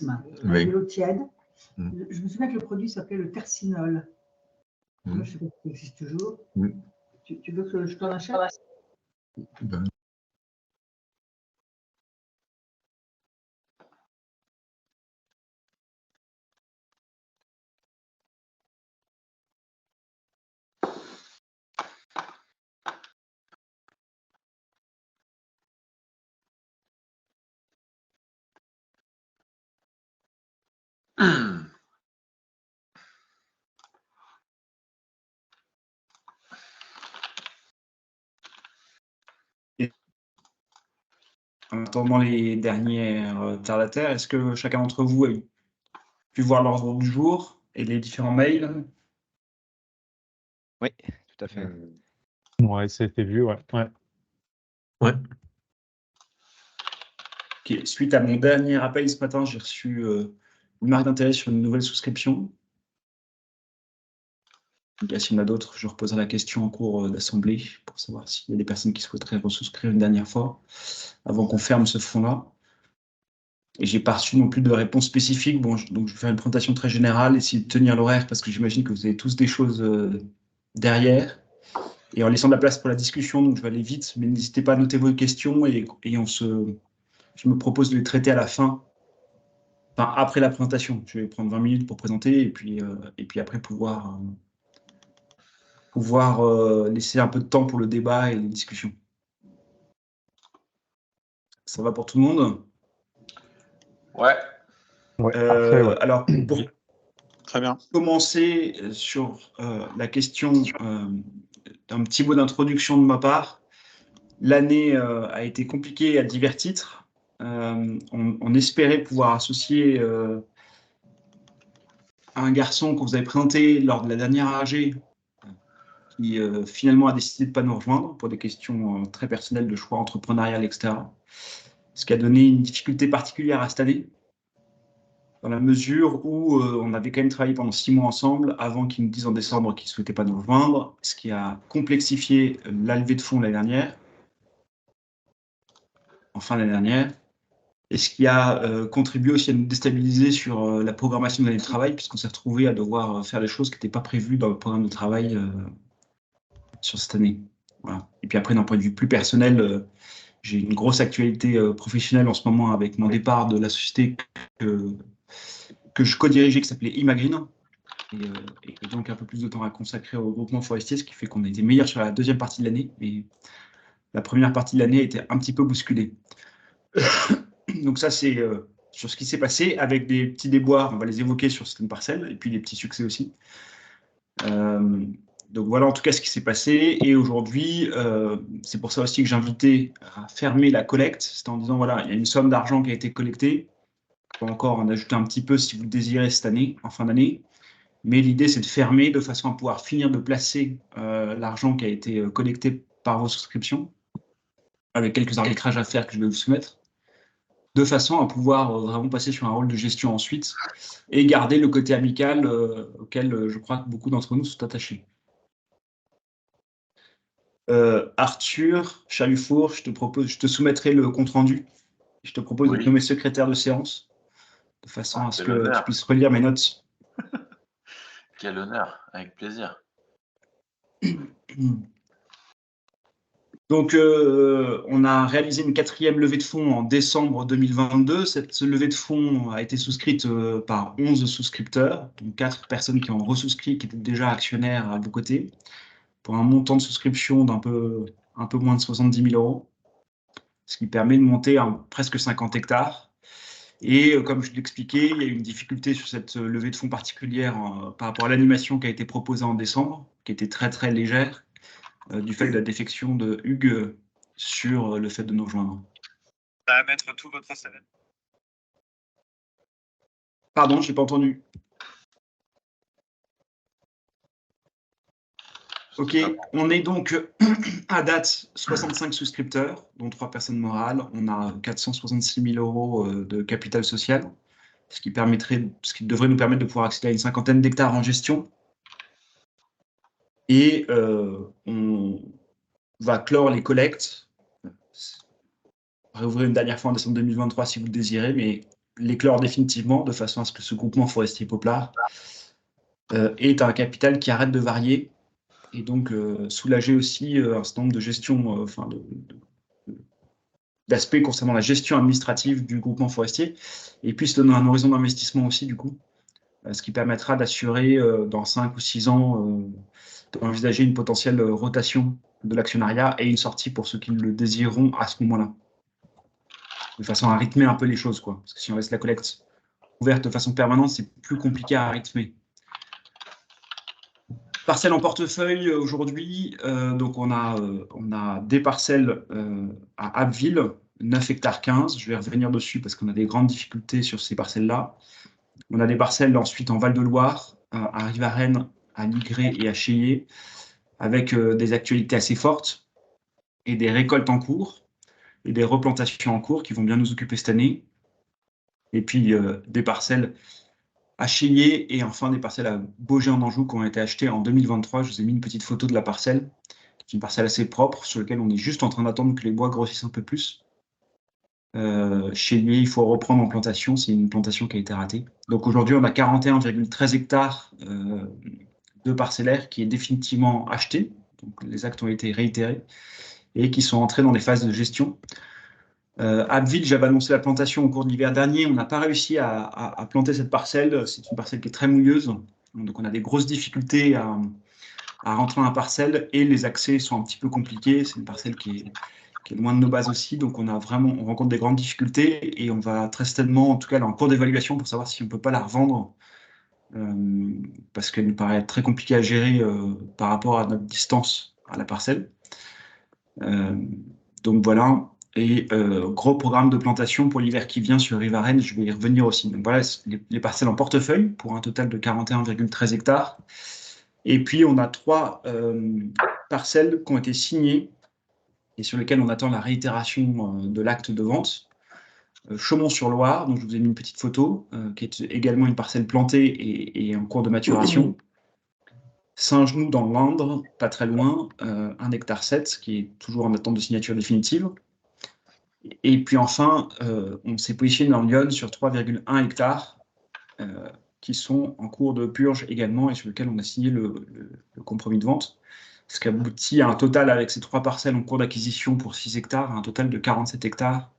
avec Oui. de l'eau tiède. Mm. Je me souviens que le produit s'appelait le Tersinol. Mm. Je sais pas si ça existe toujours. Mm. Tu veux que je t'en achète? Ben, En attendant les dernières terre-à-terre, est-ce que chacun d'entre vous a pu voir l'ordre du jour et les différents mails? Oui, tout à fait. Ouais, c'était vu, ouais. ouais. Ok. Suite à mon dernier appel ce matin, j'ai reçu une marque d'intérêt sur une nouvelle souscription. Donc, s'il y en a d'autres, je reposerai la question en cours d'assemblée pour savoir s'il y a des personnes qui souhaiteraient resouscrire une dernière fois avant qu'on ferme ce fonds-là. Et j'ai pas reçu non plus de réponse spécifique. Bon, donc je vais faire une présentation très générale, essayer de tenir l'horaire parce que j'imagine que vous avez tous des choses derrière. Et en laissant de la place pour la discussion, donc je vais aller vite, mais n'hésitez pas à noter vos questions et je me propose de les traiter à la fin, enfin après la présentation. Je vais prendre 20 minutes pour présenter et puis après pouvoir laisser un peu de temps pour le débat et les discussions. Ça va pour tout le monde? Ouais. Parfait, ouais. Alors, pour Très bien. commencer sur la question d'un petit mot d'introduction de ma part, l'année a été compliquée à divers titres. On espérait pouvoir associer un garçon que vous avez présenté lors de la dernière AG qui finalement a décidé de ne pas nous rejoindre pour des questions très personnelles de choix entrepreneurial, etc. Ce qui a donné une difficulté particulière à cette année, dans la mesure où on avait quand même travaillé pendant 6 mois ensemble avant qu'il nous dise en décembre qu'il ne souhaitait pas nous rejoindre, ce qui a complexifié la levée de fonds l'année dernière, en fin d'année dernière, et ce qui a contribué aussi à nous déstabiliser sur la programmation de l'année de travail, puisqu'on s'est retrouvé à devoir faire des choses qui n'étaient pas prévues dans le programme de travail sur cette année. Voilà. Et puis après, d'un point de vue plus personnel, j'ai une grosse actualité professionnelle en ce moment avec mon départ de la société que je co-dirigeais, qui s'appelait Imagreen, et donc un peu plus de temps à consacrer au groupement forestier, ce qui fait qu'on a été meilleur sur la deuxième partie de l'année, mais la première partie de l'année a été un petit peu bousculée. Donc ça, c'est sur ce qui s'est passé, avec des petits déboires, on va les évoquer sur certaines parcelles, et puis des petits succès aussi. Donc voilà en tout cas ce qui s'est passé, et aujourd'hui, c'est pour ça aussi que j'ai invité à fermer la collecte, c'est en disant, voilà, il y a une somme d'argent qui a été collectée, on peut encore en ajouter un petit peu si vous le désirez cette année, en fin d'année, mais l'idée c'est de fermer de façon à pouvoir finir de placer l'argent qui a été collecté par vos souscriptions, avec quelques arbitrages à faire que je vais vous soumettre, de façon à pouvoir vraiment passer sur un rôle de gestion ensuite et garder le côté amical auquel je crois que beaucoup d'entre nous sont attachés. Arthur Chalufour, je te soumettrai le compte-rendu. Je te propose de te nommer secrétaire de séance, de façon à ce que tu puisses relire mes notes. Quel honneur, avec plaisir. Donc, on a réalisé une 4e levée de fonds en décembre 2022. Cette levée de fonds a été souscrite par 11 souscripteurs, donc 4 personnes qui ont resouscrit, qui étaient déjà actionnaires à vos côtés, pour un montant de souscription d'un peu moins de 70 000 €, ce qui permet de monter à presque 50 hectares. Et comme je l'expliquais, il y a eu une difficulté sur cette levée de fonds particulière par rapport à l'animation qui a été proposée en décembre, qui était très très légère, du fait de la défection de Hugues sur le fait de nous rejoindre. À mettre tout votre salaire. Pardon, je n'ai pas entendu. Ok, on est donc à date 65 souscripteurs, dont 3 personnes morales. On a 466 000 € de capital social, ce qui devrait nous permettre de pouvoir accéder à une 50aine d'hectares en gestion. Et on va clore les collectes, réouvrir une dernière fois en décembre 2023 si vous le désirez, mais l'éclore définitivement, de façon à ce que ce groupement forestier poplard ait un capital qui arrête de varier, et donc soulager aussi un certain nombre de gestions, d'aspects concernant la gestion administrative du groupement forestier, et puis se donner un horizon d'investissement aussi, du coup, ce qui permettra d'assurer dans 5 ou 6 ans, d'envisager une potentielle rotation de l'actionnariat et une sortie pour ceux qui le désireront à ce moment-là. De façon à rythmer un peu les choses, quoi. Parce que si on laisse la collecte ouverte de façon permanente, c'est plus compliqué à rythmer. Parcelles en portefeuille aujourd'hui, donc on a des parcelles à Abbeville, 9 hectares 15. Je vais revenir dessus parce qu'on a des grandes difficultés sur ces parcelles-là. On a des parcelles ensuite en Val-de-Loire, à Rivarennes, à Ligré et à Chélier, avec des actualités assez fortes et des récoltes en cours et des replantations en cours qui vont bien nous occuper cette année. Et puis des parcelles à Chélier et enfin des parcelles à Baugé en Anjou qui ont été achetées en 2023. Je vous ai mis une petite photo de la parcelle, qui est une parcelle assez propre sur laquelle on est juste en train d'attendre que les bois grossissent un peu plus. Chélier, il faut reprendre en plantation, c'est une plantation qui a été ratée. Donc aujourd'hui, on a 41,13 hectares de parcellaires qui est définitivement acheté. Donc les actes ont été réitérés et qui sont entrés dans des phases de gestion. Abbeville, j'avais annoncé la plantation au cours de l'hiver dernier. On n'a pas réussi à planter cette parcelle. C'est une parcelle qui est très mouilleuse. Donc on a des grosses difficultés à rentrer dans la parcelle et les accès sont un petit peu compliqués. C'est une parcelle qui est loin de nos bases aussi. Donc on rencontre des grandes difficultés et on va très certainement, en tout cas, elle est en cours d'évaluation pour savoir si on ne peut pas la revendre parce qu'elle nous paraît très compliquée à gérer par rapport à notre distance à la parcelle. Donc voilà. Et gros programme de plantation pour l'hiver qui vient sur Rivarennes, je vais y revenir aussi. Donc voilà les parcelles en portefeuille pour un total de 41,13 hectares. Et puis on a 3 parcelles qui ont été signées et sur lesquelles on attend la réitération de l'acte de vente. Chaumont-sur-Loire, dont je vous ai mis une petite photo, qui est également une parcelle plantée et en cours de maturation. Saint-Genoux dans l'Indre, pas très loin, 1 hectare 7, qui est toujours en attente de signature définitive. Et puis enfin, on s'est positionné dans l'Yonne sur 3,1 hectares qui sont en cours de purge également et sur lesquels on a signé le compromis de vente. Ce qui aboutit à un total avec ces 3 parcelles en cours d'acquisition pour 6 hectares, à un total de 47 hectares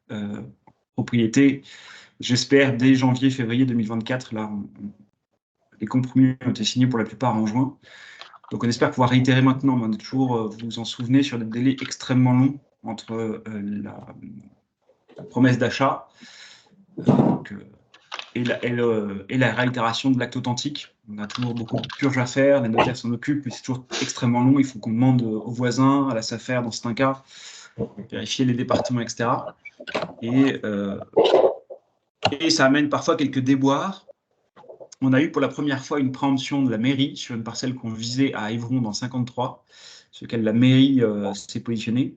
propriété. J'espère dès janvier-février 2024. Là, les compromis ont été signés pour la plupart en juin. Donc on espère pouvoir réitérer maintenant. Mais on est toujours, vous vous en souvenez, sur des délais extrêmement longs entre la promesse d'achat et la réitération de l'acte authentique. On a toujours beaucoup de purges à faire, les notaires s'en occupent, mais c'est toujours extrêmement long. Il faut qu'on demande aux voisins, à la SAFER dans certains cas, vérifier les départements, etc. Et ça amène parfois quelques déboires. On a eu pour la première fois une préemption de la mairie sur une parcelle qu'on visait à Évron dans 53, sur laquelle la mairie s'est positionnée.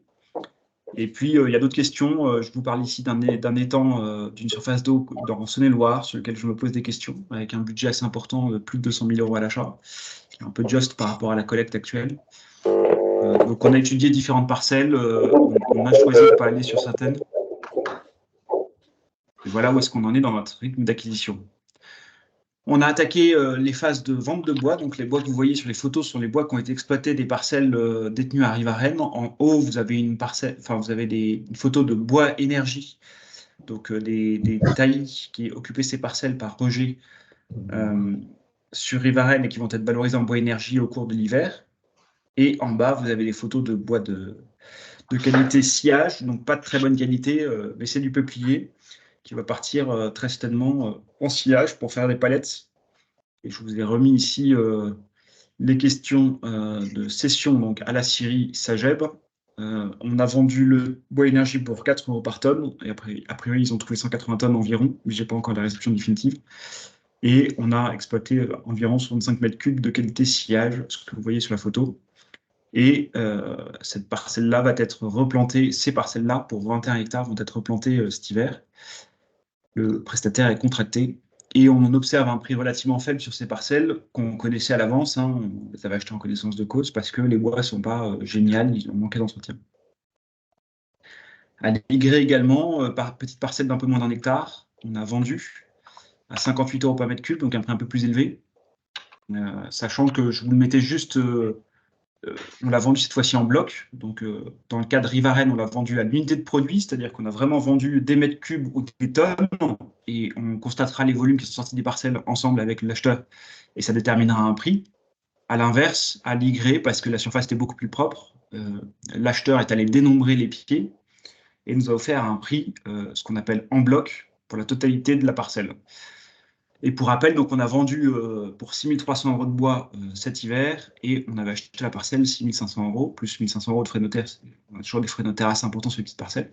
Et puis, il y a d'autres questions. Je vous parle ici d'un étang d'une surface d'eau dans Saône-et-Loire, sur lequel je me pose des questions, avec un budget assez important de plus de 200 000 € à l'achat, qui est un peu juste par rapport à la collecte actuelle. Donc, on a étudié différentes parcelles. On a choisi de ne pas aller sur certaines. Et voilà où est-ce qu'on en est dans notre rythme d'acquisition. On a attaqué les phases de vente de bois. Donc, les bois que vous voyez sur les photos sont les bois qui ont été exploités des parcelles détenues à Rivarennes. En haut, vous avez une photo de bois énergie. Donc, des taillis qui occupaient ces parcelles par Roger sur Rivarennes et qui vont être valorisés en bois énergie au cours de l'hiver. Et en bas, vous avez les photos de bois de qualité sciage, donc pas de très bonne qualité, mais c'est du peuplier qui va partir très certainement en sciage pour faire des palettes. Et je vous ai remis ici les questions de cession donc à la scierie Sageb. On a vendu le bois énergie pour 4 € par tonne. Et après, a priori, ils ont trouvé 180 tonnes environ, mais je n'ai pas encore la réception définitive. Et on a exploité environ 65 mètres cubes de qualité sciage, ce que vous voyez sur la photo. Et cette parcelle-là va être replantée, ces parcelles-là, pour 21 hectares, vont être replantées cet hiver. Le prestataire est contracté et on observe un prix relativement faible sur ces parcelles qu'on connaissait à l'avance. On les avait achetées en connaissance de cause parce que les bois ne sont pas géniaux, ils ont manqué d'entretien. À Ligré également, petite parcelle d'un peu moins d'1 hectare. on a vendu à 58 € par mètre cube, donc un prix un peu plus élevé. Sachant que je vous le mettais juste, on l'a vendu cette fois-ci en bloc. Donc, dans le cas de Rivaren, on l'a vendu à l'unité de produit, c'est-à-dire qu'on a vraiment vendu des mètres cubes ou des tonnes, et on constatera les volumes qui sont sortis des parcelles ensemble avec l'acheteur, et ça déterminera un prix. À l'inverse, à l'Y, parce que la surface était beaucoup plus propre, l'acheteur est allé dénombrer les pieds et nous a offert un prix, ce qu'on appelle en bloc, pour la totalité de la parcelle. Et pour rappel, donc on a vendu pour 6 300 € de bois cet hiver, et on avait acheté la parcelle 6 500 €, plus 1 500 € de frais notaires. On a toujours des frais notaires assez importants sur les petites parcelles.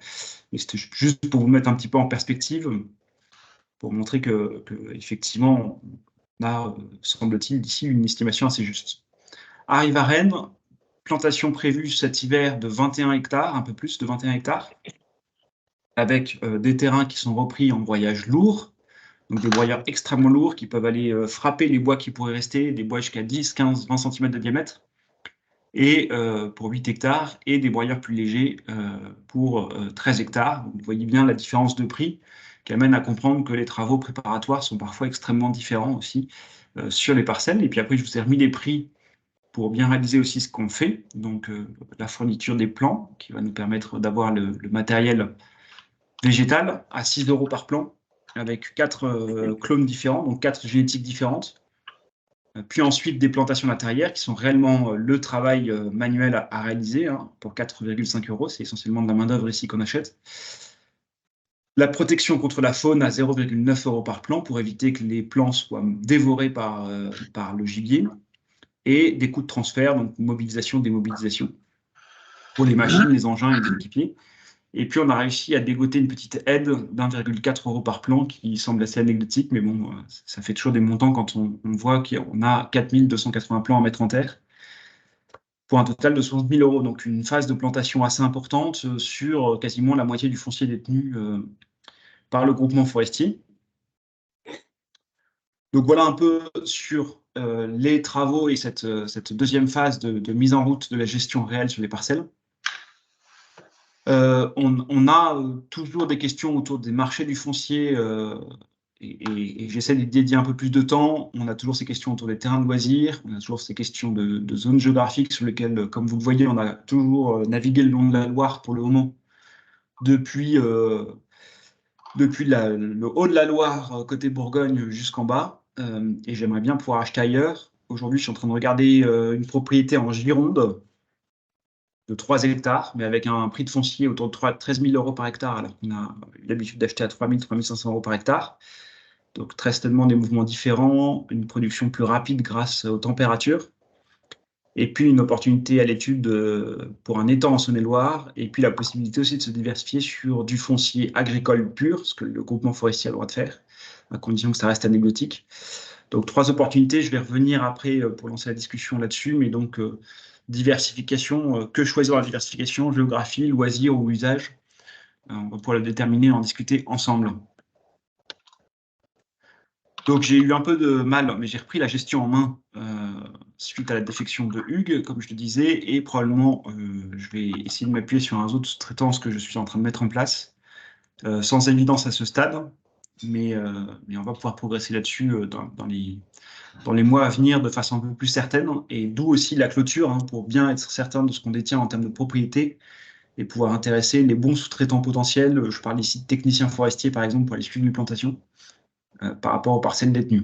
Mais c'était juste pour vous mettre un petit peu en perspective, pour montrer que effectivement, on a, semble-t-il, d'ici une estimation assez juste. Arrive à Rennes, plantation prévue cet hiver de 21 hectares, un peu plus de 21 hectares, avec des terrains qui sont repris en broyage lourd, donc des broyeurs extrêmement lourds qui peuvent aller frapper les bois qui pourraient rester, des bois jusqu'à 10, 15, 20 cm de diamètre, et pour 8 hectares, et des broyeurs plus légers pour 13 hectares. Donc, vous voyez bien la différence de prix qui amène à comprendre que les travaux préparatoires sont parfois extrêmement différents aussi sur les parcelles. Et puis après, je vous ai remis les prix pour bien réaliser aussi ce qu'on fait. Donc, la fourniture des plants qui va nous permettre d'avoir le matériel végétal à 6 € par plan, avec 4 clones différents, donc 4 génétiques différentes. Puis ensuite, des plantations matérielles qui sont réellement le travail manuel à réaliser, hein, pour 4,5 €. C'est essentiellement de la main-d'œuvre ici qu'on achète. La protection contre la faune à 0,9 € par plan pour éviter que les plants soient dévorés par le gibier. Et des coûts de transfert, donc mobilisation, démobilisation, pour les machines, les engins et les équipiers. Et puis, on a réussi à dégoter une petite aide d'1,4 € par plan, qui semble assez anecdotique, mais bon, ça fait toujours des montants quand on voit qu'on a 4 280 plants à mettre en terre, pour un total de 60 000 €. Donc, une phase de plantation assez importante sur quasiment la moitié du foncier détenu par le groupement forestier. Donc, voilà un peu sur les travaux et cette deuxième phase de mise en route de la gestion réelle sur les parcelles. On a toujours des questions autour des marchés du foncier et j'essaie d'y dédier un peu plus de temps. On a toujours ces questions autour des terrains de loisirs, on a toujours ces questions de zones géographiques sur lesquelles, comme vous le voyez, on a toujours navigué le long de la Loire pour le moment, depuis le haut de la Loire, côté Bourgogne, jusqu'en bas. Et j'aimerais bien pouvoir acheter ailleurs. Aujourd'hui, je suis en train de regarder une propriété en Gironde, de 3 hectares, mais avec un prix de foncier autour de 13 000 € par hectare, alors qu'on a l'habitude d'acheter à 3 000, 3 500 € par hectare. Donc, très certainement des mouvements différents, une production plus rapide grâce aux températures, et puis une opportunité à l'étude pour un étang en Saône-et-Loire, et puis la possibilité aussi de se diversifier sur du foncier agricole pur, ce que le groupement forestier a le droit de faire, à condition que ça reste anecdotique. Donc, 3 opportunités, je vais revenir après pour lancer la discussion là-dessus, mais donc diversification, que choisir dans la diversification, géographie, loisirs ou usage, on va pouvoir le déterminer et en discuter ensemble. Donc j'ai eu un peu de mal, mais j'ai repris la gestion en main suite à la défection de Hugues, comme je le disais, et probablement je vais essayer de m'appuyer sur un autre sous-traitance que je suis en train de mettre en place, sans évidence à ce stade, mais on va pouvoir progresser là-dessus dans les mois à venir de façon un peu plus certaine, et d'où aussi la clôture, hein, pour bien être certain de ce qu'on détient en termes de propriété et pouvoir intéresser les bons sous-traitants potentiels. Je parle ici de techniciens forestiers, par exemple, pour aller suivre une plantation, par rapport aux parcelles détenues.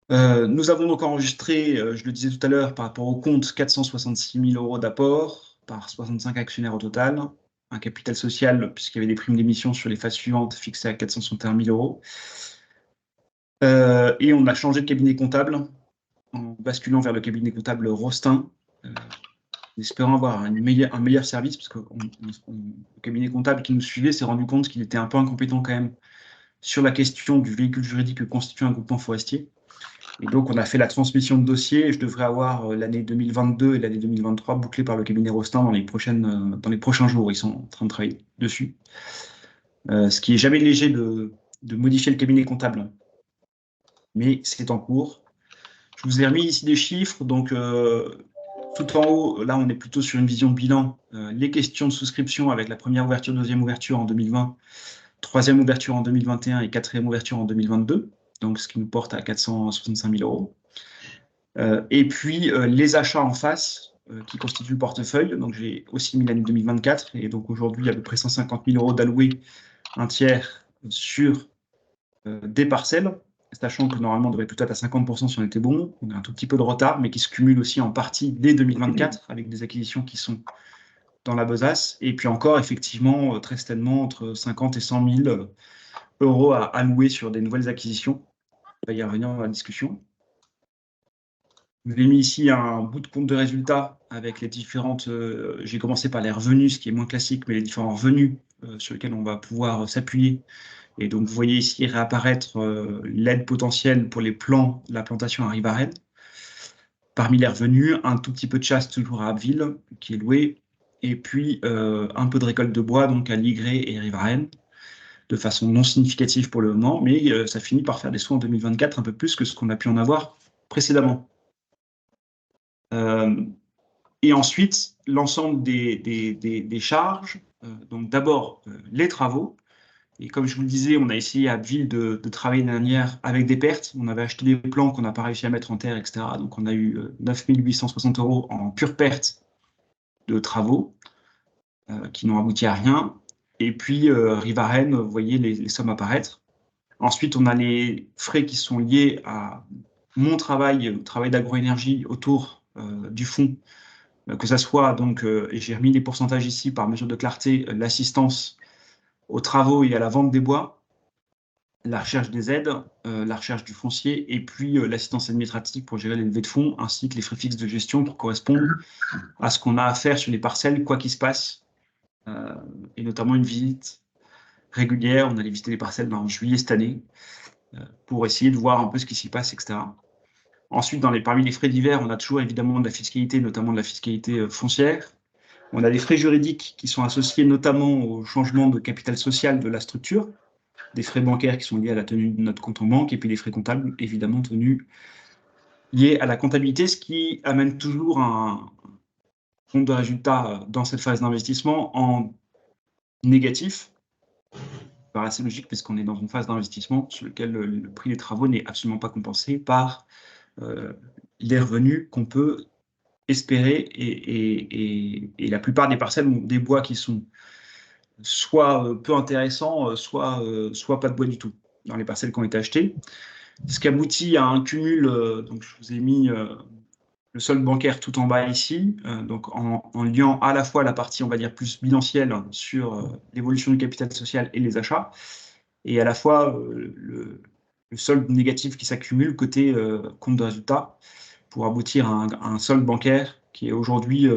Nous avons donc enregistré, je le disais tout à l'heure, par rapport au compte, 466 000 € d'apport par 65 actionnaires au total, un capital social, puisqu'il y avait des primes d'émission sur les phases suivantes, fixées à 461 000 €. Et on a changé de cabinet comptable en basculant vers le cabinet comptable Rostin, espérant avoir un meilleur service, parce que le cabinet comptable qui nous suivait s'est rendu compte qu'il était un peu incompétent quand même sur la question du véhicule juridique que constitue un groupement forestier. Et donc, on a fait la transmission de dossier, et je devrais avoir l'année 2022 et l'année 2023 bouclées par le cabinet Rostin dans les prochains jours. Ils sont en train de travailler dessus. Ce qui est jamais léger de modifier le cabinet comptable, mais c'est en cours. Je vous ai remis ici des chiffres, donc Tout en haut, là, on est plutôt sur une vision de bilan. Les questions de souscription avec la première ouverture, deuxième ouverture en 2020, troisième ouverture en 2021 et quatrième ouverture en 2022, donc ce qui nous porte à 465 000 €. Et puis, les achats en face qui constituent le portefeuille. Donc, j'ai aussi mis l'année 2024 et donc aujourd'hui, il y a à peu près 150 000 € d'alloués, un tiers sur des parcelles, sachant que normalement, on devrait plutôt être à 50% si on était bon. On a un tout petit peu de retard, mais qui se cumule aussi en partie dès 2024 avec des acquisitions qui sont dans la besace. Et puis encore, effectivement, très certainement, entre 50 et 100 000 € à allouer sur des nouvelles acquisitions. On va y revenir dans la discussion. Je vous ai mis ici un bout de compte de résultats avec les différentes... j'ai commencé par les revenus, ce qui est moins classique, mais les différents revenus sur lesquels on va pouvoir s'appuyer. Et donc, vous voyez ici réapparaître l'aide potentielle pour les plans de la plantation à Rivarenne. Parmi les revenus, un tout petit peu de chasse toujours à Abbeville, qui est loué, et puis un peu de récolte de bois, donc à Ligré et Rivarenne, de façon non significative pour le moment, mais ça finit par faire des sous en 2024, un peu plus que ce qu'on a pu en avoir précédemment. Et ensuite, l'ensemble des charges, donc d'abord les travaux. Et comme je vous le disais, on a essayé à Abbeville de travailler l'année dernière avec des pertes. On avait acheté des plans qu'on n'a pas réussi à mettre en terre, etc. Donc on a eu 9 860 € en pure perte de travaux qui n'ont abouti à rien. Et puis Rivarenne, vous voyez les sommes apparaître. Ensuite, on a les frais qui sont liés à mon travail, le travail d'agroénergie autour du fonds, que ça soit donc, et j'ai remis les pourcentages ici par mesure de clarté, l'assistance aux travaux et à la vente des bois, la recherche des aides, la recherche du foncier, et puis l'assistance administrative pour gérer les levées de fonds, ainsi que les frais fixes de gestion qui correspondent à ce qu'on a à faire sur les parcelles, quoi qu'il se passe, et notamment une visite régulière. On allait visiter les parcelles en juillet cette année, pour essayer de voir un peu ce qui s'y passe, etc. Ensuite, parmi les frais divers, on a toujours évidemment de la fiscalité, notamment de la fiscalité foncière. On a des frais juridiques qui sont associés notamment au changement de capital social de la structure, des frais bancaires qui sont liés à la tenue de notre compte en banque, et puis les frais comptables, évidemment, liés à la comptabilité, ce qui amène toujours un compte de résultat dans cette phase d'investissement en négatif. Ça paraît assez logique, puisqu'on est dans une phase d'investissement sur laquelle le prix des travaux n'est absolument pas compensé par les revenus qu'on peut espérer, et la plupart des parcelles ont des bois qui sont soit peu intéressants, soit pas de bois du tout dans les parcelles qui ont été achetées. Ce qui aboutit à un cumul, donc je vous ai mis le solde bancaire tout en bas ici, donc en liant à la fois la partie, on va dire, plus bilancielle sur l'évolution du capital social et les achats, et à la fois le solde négatif qui s'accumule côté compte de résultat, pour aboutir à un solde bancaire qui est aujourd'hui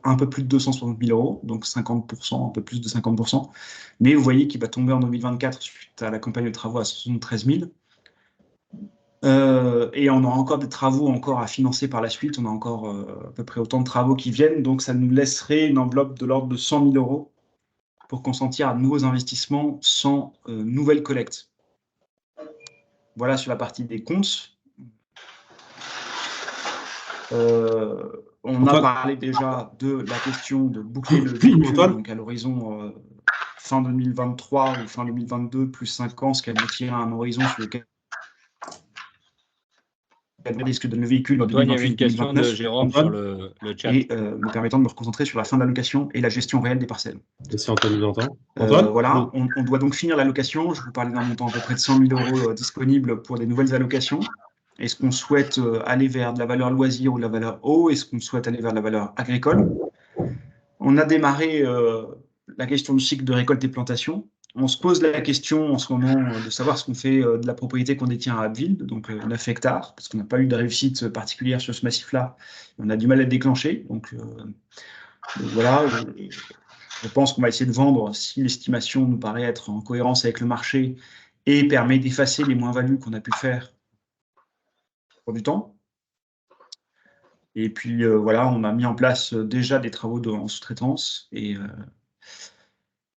un peu plus de 260 000 €, donc 50%, un peu plus de 50%. Mais vous voyez qu'il va tomber en 2024 suite à la campagne de travaux à 73 000. Et on aura encore des travaux à financer par la suite. On a encore à peu près autant de travaux qui viennent. Donc ça nous laisserait une enveloppe de l'ordre de 100 000 € pour consentir à de nouveaux investissements sans nouvelle collecte. Voilà sur la partie des comptes. On a parlé déjà de la question de boucler le véhicule, donc à l'horizon fin 2023 ou fin 2022, plus 5 ans, ce qui aboutira à un horizon sur lequel le risque de le véhicule en 2028-2029. Il y avait une question de Jérôme sur le chat. Et me permettant de me reconcentrer sur la fin de l'allocation et la gestion réelle des parcelles. Si Antoine nous entend. Antoine voilà, on doit donc finir l'allocation. Je vous parlais d'un montant à peu près de 100 000 € disponible pour des nouvelles allocations. Est-ce qu'on souhaite aller vers de la valeur loisir ou de la valeur eau? Est-ce qu'on souhaite aller vers de la valeur agricole? On a démarré la question du cycle de récolte et plantation. On se pose la question en ce moment de savoir ce qu'on fait de la propriété qu'on détient à Abbeville, donc 9 hectares, parce qu'on n'a pas eu de réussite particulière sur ce massif-là. On a du mal à le déclencher. Donc voilà, je pense qu'on va essayer de vendre si l'estimation nous paraît être en cohérence avec le marché et permet d'effacer les moins-values qu'on a pu faire du temps. Et puis voilà, on a mis en place déjà des travaux en sous-traitance. Et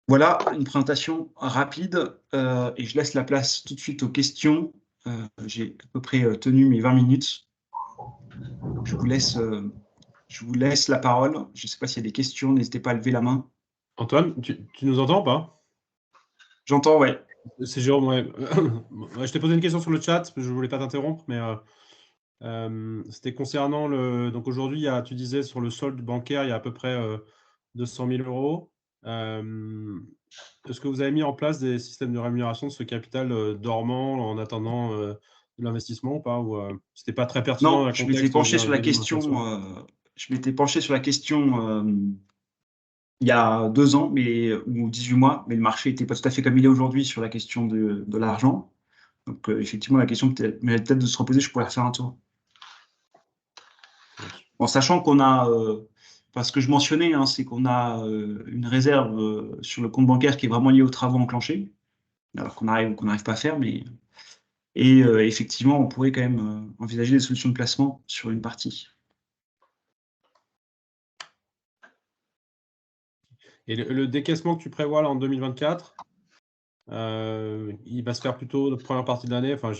voilà une présentation rapide. Et je laisse la place tout de suite aux questions. J'ai à peu près tenu mes 20 minutes. Je vous laisse Je vous laisse la parole. Je ne sais pas s'il y a des questions, n'hésitez pas à lever la main. Antoine, tu nous entends ou pas? J'entends, ouais. C'est Jérôme, ouais. Je t'ai posé une question sur le chat, parce que je ne voulais pas t'interrompre, mais c'était concernant donc aujourd'hui, tu disais sur le solde bancaire, il y a à peu près 200 000 euros. Est-ce que vous avez mis en place des systèmes de rémunération de ce capital dormant en attendant de l'investissement ou pas, ou c'était pas très pertinent dans Non, le je contexte m'étais penché sur la de question. l'inflation. Je m'étais penché sur la question il y a 2 ans, ou 18 mois, mais le marché n'était pas tout à fait comme il est aujourd'hui sur la question de l'argent. Donc, effectivement, la question mérite peut-être de se reposer, je pourrais refaire un tour. En sachant qu'on a, ce que je mentionnais, hein, c'est qu'on a une réserve sur le compte bancaire qui est vraiment liée aux travaux enclenchés, alors qu'on n'arrive pas à faire, et effectivement, on pourrait quand même envisager des solutions de placement sur une partie. Et le décaissement que tu prévois là en 2024, il va se faire plutôt la première partie de l'année. Enfin,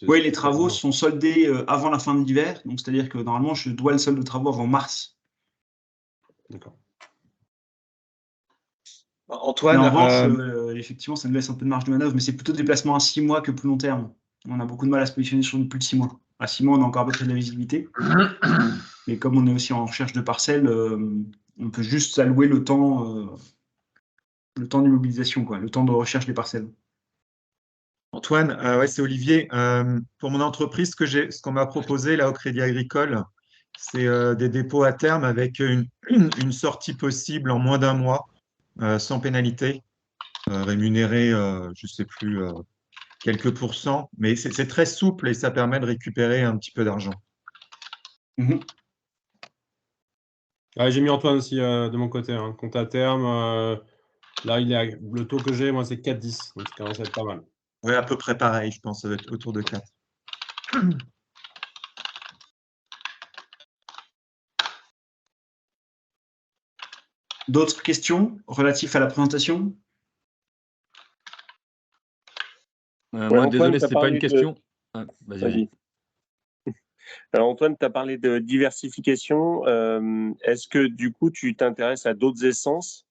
oui, les travaux sont soldés avant la fin de l'hiver, donc c'est-à-dire que normalement, je dois le solde de travaux avant mars. D'accord. Antoine, en revanche, effectivement, ça nous laisse un peu de marge de manœuvre, mais c'est plutôt des placements à 6 mois que plus long terme. On a beaucoup de mal à se positionner sur plus de 6 mois. À 6 mois, on a encore à peu près de la visibilité. Mais comme on est aussi en recherche de parcelles, on peut juste allouer le temps d'immobilisation, le temps de recherche des parcelles. Antoine, ouais, c'est Olivier. Pour mon entreprise, ce qu'on m'a proposé là au Crédit Agricole, c'est des dépôts à terme avec une sortie possible en moins d'1 mois, sans pénalité, rémunéré, je ne sais plus, quelques pourcents, mais c'est très souple et ça permet de récupérer un petit peu d'argent. J'ai mis Antoine aussi de mon côté, hein. Compte à terme, là, le taux que j'ai, moi, c'est 4,10, donc ça commence à être pas mal. Oui, à peu près pareil, je pense, ça va être autour de 4. D'autres questions relatives à la présentation? Moi, désolé, ce n'était pas une question. Vas-y. Alors Antoine, tu as parlé de diversification. Est-ce que du coup, tu t'intéresses à d'autres essences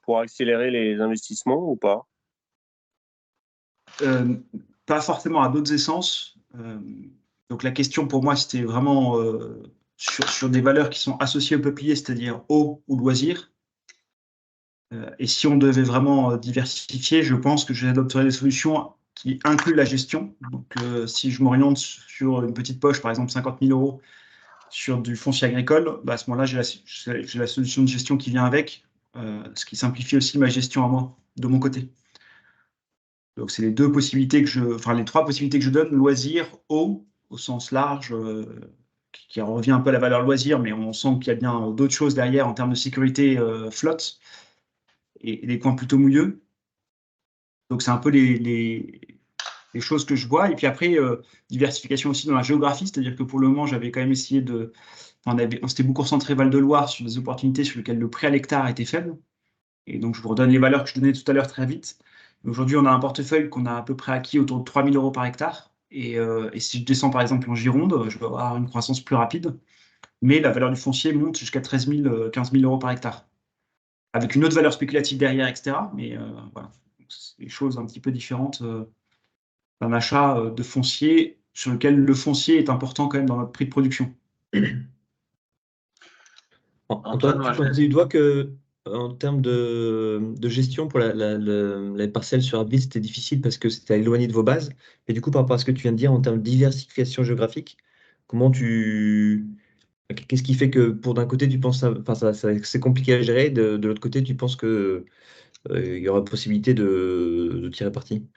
pour accélérer les investissements ou pas? Pas forcément à d'autres essences. Donc la question pour moi, c'était vraiment sur des valeurs qui sont associées au peuplier, c'est-à-dire eau ou loisirs. Et si on devait vraiment diversifier, je pense que j'adopterais des solutions qui incluent la gestion. Donc si je m'oriente sur une petite poche, par exemple 50 000 euros, sur du foncier agricole, à ce moment-là, j'ai la solution de gestion qui vient avec, ce qui simplifie aussi ma gestion à moi, de mon côté. Donc, c'est les 3 possibilités que je donne: loisirs, eau, au sens large, qui revient un peu à la valeur loisir, mais on sent qu'il y a bien d'autres choses derrière en termes de sécurité, flotte, et des coins plutôt mouilleux. Donc, c'est un peu les choses que je vois. Et puis après, diversification aussi dans la géographie, c'est-à-dire que pour le moment, j'avais quand même essayé on s'était beaucoup concentré Val-de-Loire sur des opportunités sur lesquelles le prix à l'hectare était faible. Et donc, je vous redonne les valeurs que je donnais tout à l'heure très vite. Aujourd'hui, on a un portefeuille qu'on a à peu près acquis autour de 3 000 euros par hectare. Et si je descends par exemple en Gironde, je vais avoir une croissance plus rapide. Mais la valeur du foncier monte jusqu'à 13 000, 15 000 euros par hectare. Avec une autre valeur spéculative derrière, etc. Mais voilà, c'est des choses un petit peu différentes d'un achat de foncier sur lequel le foncier est important quand même dans notre prix de production. Antoine, tu pointais du doigt que en termes de gestion pour les parcelles sur Abbeville, c'était difficile parce que c'était éloigné de vos bases. Et du coup, par rapport à ce que tu viens de dire en termes de diversification géographique, qu'est-ce qui fait que pour d'un côté, tu penses c'est compliqué à gérer, de l'autre côté, tu penses que il y aura possibilité de tirer parti?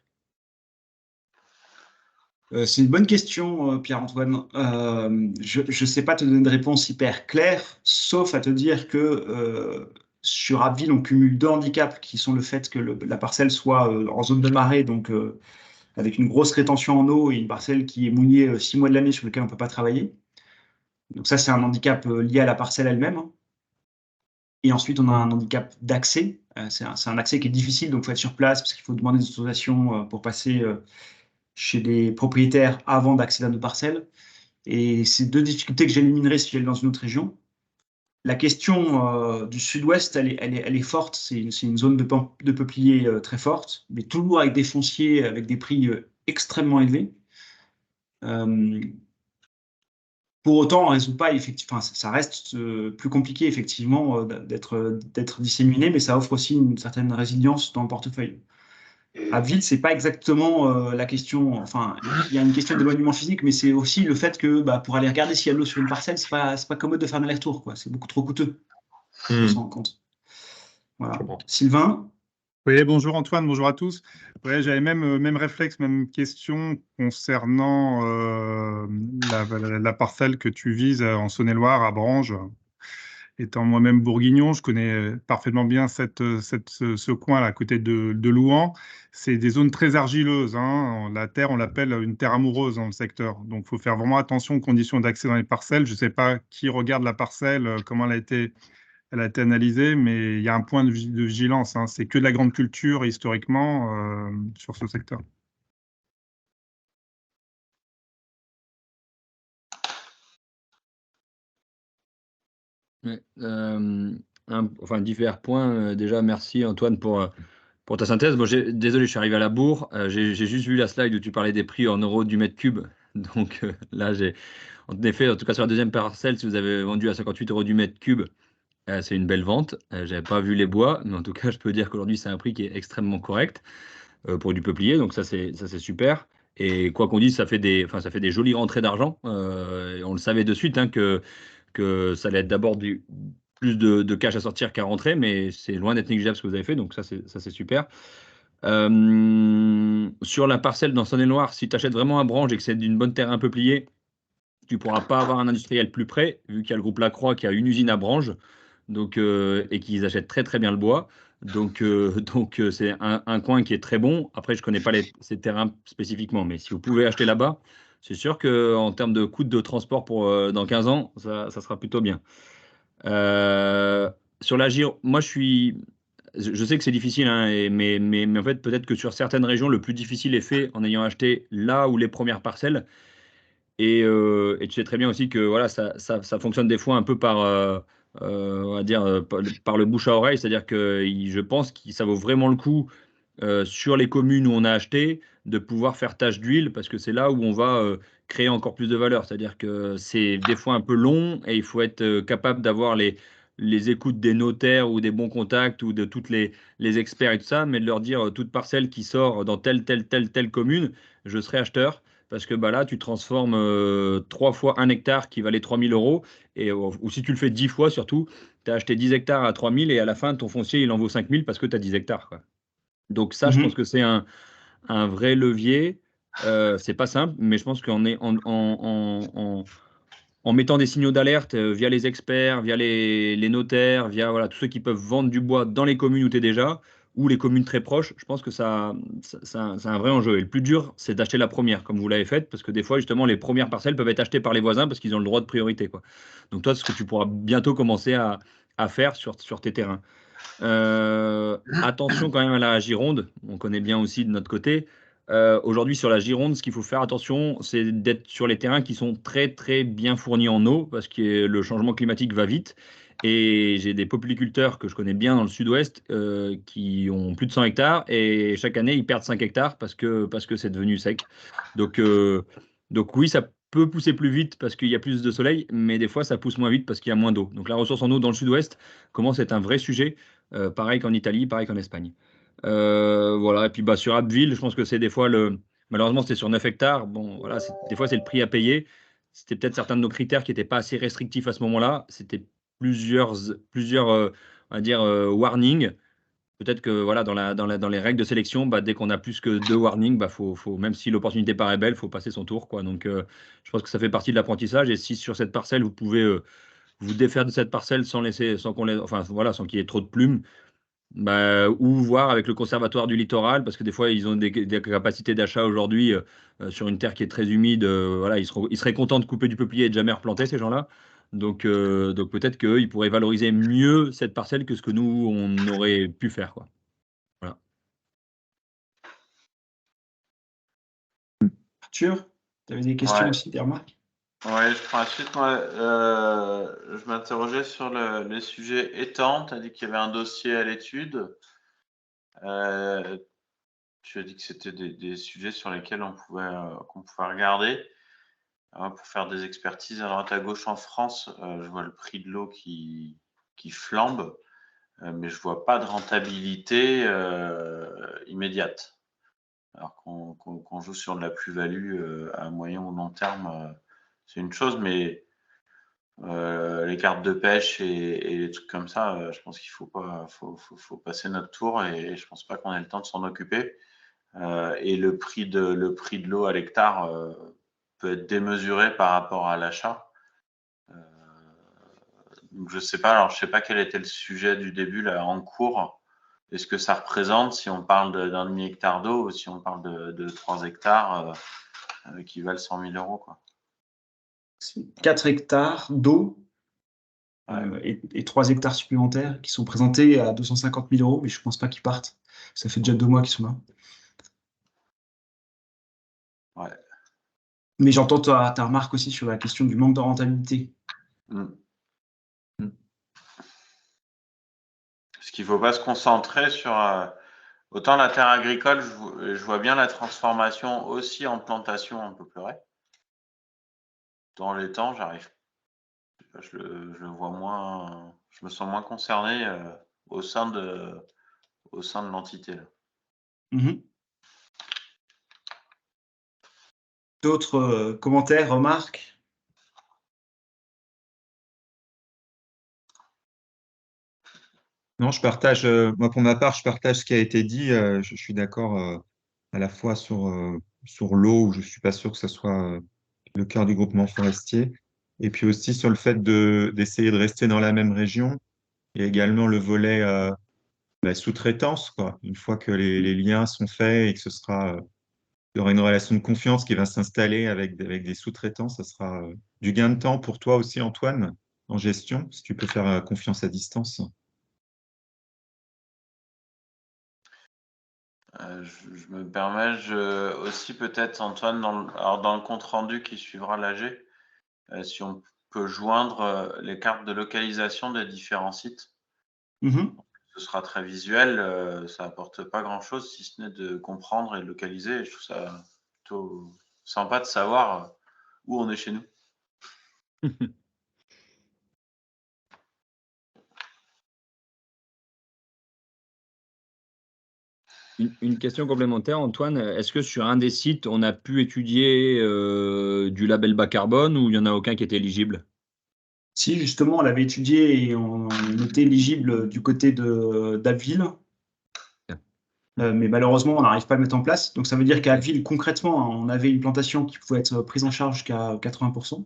C'est une bonne question, Pierre-Antoine. Je ne sais pas te donner de réponse hyper claire, sauf à te dire que sur Abbeville, on cumule 2 handicaps qui sont le fait que la parcelle soit en zone de marée, donc avec une grosse rétention en eau, et une parcelle qui est mouillée 6 mois de l'année sur lequel on ne peut pas travailler. Donc ça, c'est un handicap lié à la parcelle elle-même. Et ensuite, on a un handicap d'accès. C'est un accès qui est difficile, donc il faut être sur place parce qu'il faut demander des autorisations pour passer chez des propriétaires avant d'accéder à nos parcelles. Et c'est deux difficultés que j'éliminerai si j'allais dans une autre région. La question du sud-ouest, elle est forte. C'est une zone de peuplier très forte, mais toujours avec des fonciers avec des prix extrêmement élevés. Pour autant, on ne résout pas, effectivement, ça reste plus compliqué effectivement d'être disséminé, mais ça offre aussi une certaine résilience dans le portefeuille. Abbeville, c'est pas exactement la question. Enfin, il y a une question d'éloignement physique, mais c'est aussi le fait que pour aller regarder s'il y a de l'eau sur une parcelle, c'est pas commode de faire un aller-retour, quoi. C'est beaucoup trop coûteux. On s'en rend compte. Voilà. Sylvain? Oui, bonjour Antoine, bonjour à tous. Ouais, j'avais même réflexe, même question concernant la parcelle que tu vises en Saône-et-Loire, à Branges. Étant moi-même bourguignon, je connais parfaitement bien ce coin-là, à côté de Louhans. C'est des zones très argileuses, hein. La terre, on l'appelle une terre amoureuse dans le secteur. Donc, il faut faire vraiment attention aux conditions d'accès dans les parcelles. Je ne sais pas qui regarde la parcelle, comment elle a été analysée, mais il y a un point de vigilance, hein. C'est que de la grande culture, historiquement, sur ce secteur. Ouais, divers points. Déjà, merci Antoine pour ta synthèse. Bon, désolé, je suis arrivé à la bourre. J'ai juste vu la slide où tu parlais des prix en euros du mètre cube. Donc là, en effet, en tout cas sur la deuxième parcelle, si vous avez vendu à 58 € du mètre cube, c'est une belle vente. J'avais pas vu les bois, mais en tout cas, je peux dire qu'aujourd'hui, c'est un prix qui est extrêmement correct pour du peuplier. Donc ça, c'est super. Et quoi qu'on dise, ça fait des jolies rentrées d'argent. On le savait de suite, hein, que ça allait être d'abord plus de cash à sortir qu'à rentrer, mais c'est loin d'être négligeable ce que vous avez fait, donc ça c'est super. Sur la parcelle dans Saône-et-Loire, si tu achètes vraiment un branche et que c'est d'une bonne terre un peu pliée, tu ne pourras pas avoir un industriel plus près, vu qu'il y a le groupe Lacroix qui a une usine à Branches, donc, et qu'ils achètent très très bien le bois. Donc c'est un coin qui est très bon. Après, je ne connais pas ces terrains spécifiquement, mais si vous pouvez acheter là-bas, c'est sûr qu'en termes de coût de transport pour dans 15 ans, ça sera plutôt bien. Sur la Gironde, moi je sais que c'est difficile, hein, mais en fait, peut-être que sur certaines régions, le plus difficile est fait en ayant acheté là où les premières parcelles. Et tu sais très bien aussi que voilà, ça fonctionne des fois un peu on va dire, par le bouche à oreille. C'est-à-dire que je pense que ça vaut vraiment le coup sur les communes où on a acheté de pouvoir faire tâche d'huile parce que c'est là où on va créer encore plus de valeur. C'est-à-dire que c'est des fois un peu long et il faut être capable d'avoir les écoutes des notaires ou des bons contacts ou de toutes les experts et tout ça, mais de leur dire toute parcelle qui sort dans telle commune, je serai acheteur. Parce que là, tu transformes 3 fois 1 hectare qui valait 3 000 €. Ou si tu le fais 10 fois, surtout, tu as acheté 10 hectares à 3 000 et à la fin, ton foncier, il en vaut 5 000 parce que tu as 10 hectares, quoi. Donc ça, je pense que c'est un vrai levier. C'est pas simple, mais je pense qu'en mettant des signaux d'alerte via les experts, via les notaires, via voilà, tous ceux qui peuvent vendre du bois dans les communes où tu es déjà, ou les communes très proches, je pense que c'est un vrai enjeu. Et le plus dur, c'est d'acheter la première, comme vous l'avez fait, parce que des fois, justement, les premières parcelles peuvent être achetées par les voisins parce qu'ils ont le droit de priorité, quoi. Donc toi, c'est ce que tu pourras bientôt commencer à faire sur tes terrains. Attention quand même à la Gironde, on connaît bien aussi de notre côté. Aujourd'hui, sur la Gironde, ce qu'il faut faire attention, c'est d'être sur les terrains qui sont très très bien fournis en eau, parce que le changement climatique va vite. Et j'ai des populaculteurs que je connais bien dans le sud-ouest qui ont plus de 100 hectares, et chaque année, ils perdent 5 hectares parce que c'est devenu sec. Donc oui, ça peut pousser plus vite parce qu'il y a plus de soleil, mais des fois, ça pousse moins vite parce qu'il y a moins d'eau. Donc la ressource en eau dans le sud-ouest commence à être un vrai sujet. Pareil qu'en Italie, pareil qu'en Espagne. Voilà. Et puis sur Abbeville, je pense que c'est des fois malheureusement c'était sur 9 hectares. Bon, voilà, des fois c'est le prix à payer. C'était peut-être certains de nos critères qui n'étaient pas assez restrictifs à ce moment-là. C'était plusieurs on va dire, warnings. Peut-être que voilà, dans les règles de sélection, dès qu'on a plus que 2 warnings, même si l'opportunité paraît belle, il faut passer son tour, quoi. Donc je pense que ça fait partie de l'apprentissage. Et si sur cette parcelle, vous pouvez vous défaire de cette parcelle sans qu'il y ait trop de plumes, ou voir avec le conservatoire du littoral, parce que des fois ils ont des capacités d'achat aujourd'hui sur une terre qui est très humide. Voilà, ils seraient contents de couper du peuplier et de jamais replanter, ces gens-là. Donc peut-être qu'ils pourraient valoriser mieux cette parcelle que ce que nous on aurait pu faire, quoi. Voilà. Arthur, tu avais des questions aussi, des remarques? Ouais, je prends la suite. Moi, je m'interrogeais sur les sujets étangs. Tu as dit qu'il y avait un dossier à l'étude. Tu as dit que c'était des sujets sur lesquels qu'on pouvait regarder pour faire des expertises à droite à gauche en France. Je vois le prix de l'eau qui flambe, mais je vois pas de rentabilité immédiate. Alors qu'on joue sur de la plus-value à moyen ou long terme, c'est une chose, mais les cartes de pêche et les trucs comme ça, je pense qu'il faut passer notre tour et je pense pas qu'on ait le temps de s'en occuper. Et le prix de l'eau à l'hectare peut être démesuré par rapport à l'achat. Donc je sais pas. Alors je sais pas quel était le sujet du début là en cours. Est-ce que ça représente si on parle d'un demi-hectare d'eau ou si on parle de 3 hectares qui valent 100 000 euros quoi. 4 hectares d'eau et 3 hectares supplémentaires qui sont présentés à 250 000 euros, mais je ne pense pas qu'ils partent. Ça fait déjà 2 mois qu'ils sont là. Ouais. Mais j'entends ta remarque aussi sur la question du manque de rentabilité. Parce qu'il ne faut pas se concentrer sur... autant la terre agricole, je vois bien la transformation aussi en plantation, on peut pleurer. Dans les temps, j'arrive. Je le vois moins... Je me sens moins concerné au sein de l'entité. D'autres commentaires, remarques? Non, je partage, moi pour ma part, je partage ce qui a été dit. Je suis d'accord à la fois sur l'eau, où je ne suis pas sûr que ce soit le cœur du groupement forestier, et puis aussi sur le fait d'essayer de rester dans la même région, et également le volet sous-traitance, quoi. Une fois que les liens sont faits et que il y aura une relation de confiance qui va s'installer avec des sous-traitants, ça sera du gain de temps pour toi aussi, Antoine, en gestion, si tu peux faire confiance à distance. Je me permets aussi peut-être, Antoine, dans le compte-rendu qui suivra l'AG, si on peut joindre les cartes de localisation des différents sites. Ce sera très visuel, ça apporte pas grand-chose si ce n'est de comprendre et de localiser. Et je trouve ça plutôt sympa de savoir où on est chez nous. Une question complémentaire, Antoine. Est-ce que sur un des sites, on a pu étudier du label bas carbone ou il n'y en a aucun qui était éligible? Si, justement, on l'avait étudié et on était éligible du côté d'Abbeville. Mais malheureusement, on n'arrive pas à le mettre en place. Donc, ça veut dire qu'à Abbeville, concrètement, on avait une plantation qui pouvait être prise en charge jusqu'à 80%.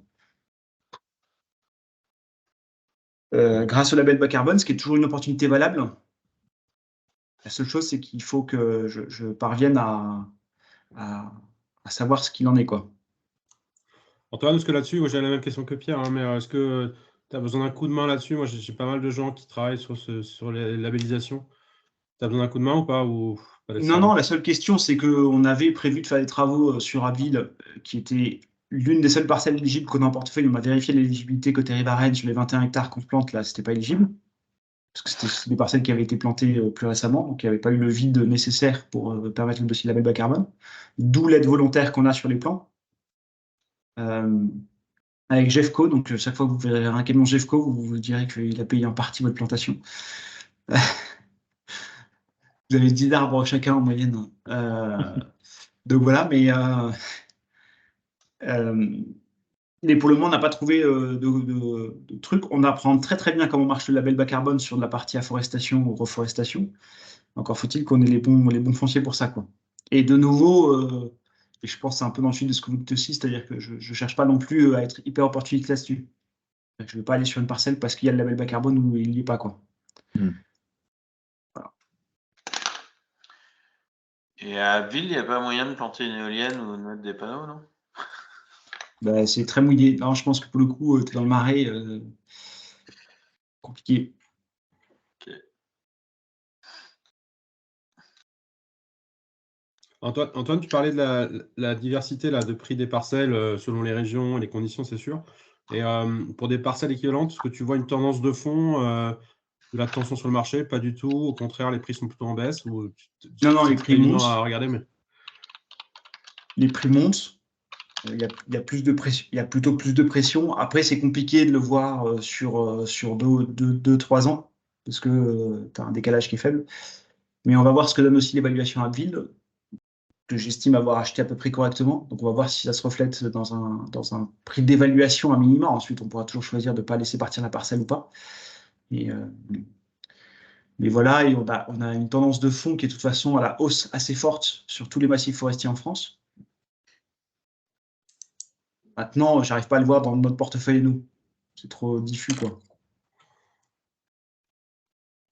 Grâce au label bas carbone, ce qui est toujours une opportunité valable. La seule chose, c'est qu'il faut que je parvienne à savoir ce qu'il en est, quoi. Antoine, est-ce que là-dessus, moi j'ai la même question que Pierre, hein, mais est-ce que tu as besoin d'un coup de main là-dessus? Moi, j'ai pas mal de gens qui travaillent sur les labellisations. Tu as besoin d'un coup de main ou pas, pas Non, nécessairement? non, la seule question, c'est qu'on avait prévu de faire des travaux sur Abbeville, qui était l'une des seules parcelles éligibles qu'on a en portefeuille. On a vérifié l'éligibilité côté Rivarennes sur les 21 hectares qu'on plante, là, c'était pas éligible. Parce que c'était des parcelles qui avaient été plantées plus récemment, donc il n'y avait pas eu le vide nécessaire pour permettre le dossier label bas carbone. D'où l'aide volontaire qu'on a sur les plans. Avec Jeffco, donc chaque fois que vous verrez un camion Jeffco, vous direz qu'il a payé en partie votre plantation. Vous avez 10 arbres chacun en moyenne. Donc voilà, mais pour le moment, on n'a pas trouvé de truc. On apprend très très bien comment marche le label bas carbone sur de la partie afforestation ou reforestation. Encore faut-il qu'on ait les bons fonciers pour ça, quoi. Et de nouveau, et je pense que c'est un peu dans le suite de ce que vous dites aussi, c'est-à-dire que je ne cherche pas non plus à être hyper opportuniste là-dessus. Je ne vais pas aller sur une parcelle parce qu'il y a le label bas carbone ou il n'y est pas, quoi. Voilà. Et à Ville, il n'y a pas moyen de planter une éolienne ou de mettre des panneaux, non? Bah, c'est très mouillé. Non, je pense que pour le coup, tu es dans le marais, compliqué. Okay. Antoine, tu parlais de la diversité là, de prix des parcelles selon les régions et les conditions, c'est sûr. Et pour des parcelles équivalentes, est-ce que tu vois une tendance de fond, de la tension sur le marché? Pas du tout. Au contraire, les prix sont plutôt en baisse ou Non, c'est les prix montent. à regarder, mais... Les prix montent. Il y a plus de pression, il y a plutôt plus de pression. Après, c'est compliqué de le voir sur 2-3 ans, parce que tu as un décalage qui est faible. Mais on va voir ce que donne aussi l'évaluation Abbeville, que j'estime avoir acheté à peu près correctement. Donc, on va voir si ça se reflète dans un prix d'évaluation à minima. Ensuite, on pourra toujours choisir de ne pas laisser partir la parcelle ou pas. Mais voilà, et on a une tendance de fond qui est de toute façon à la hausse assez forte sur tous les massifs forestiers en France. Maintenant, j'arrive pas à le voir dans notre portefeuille, nous. C'est trop diffus, quoi.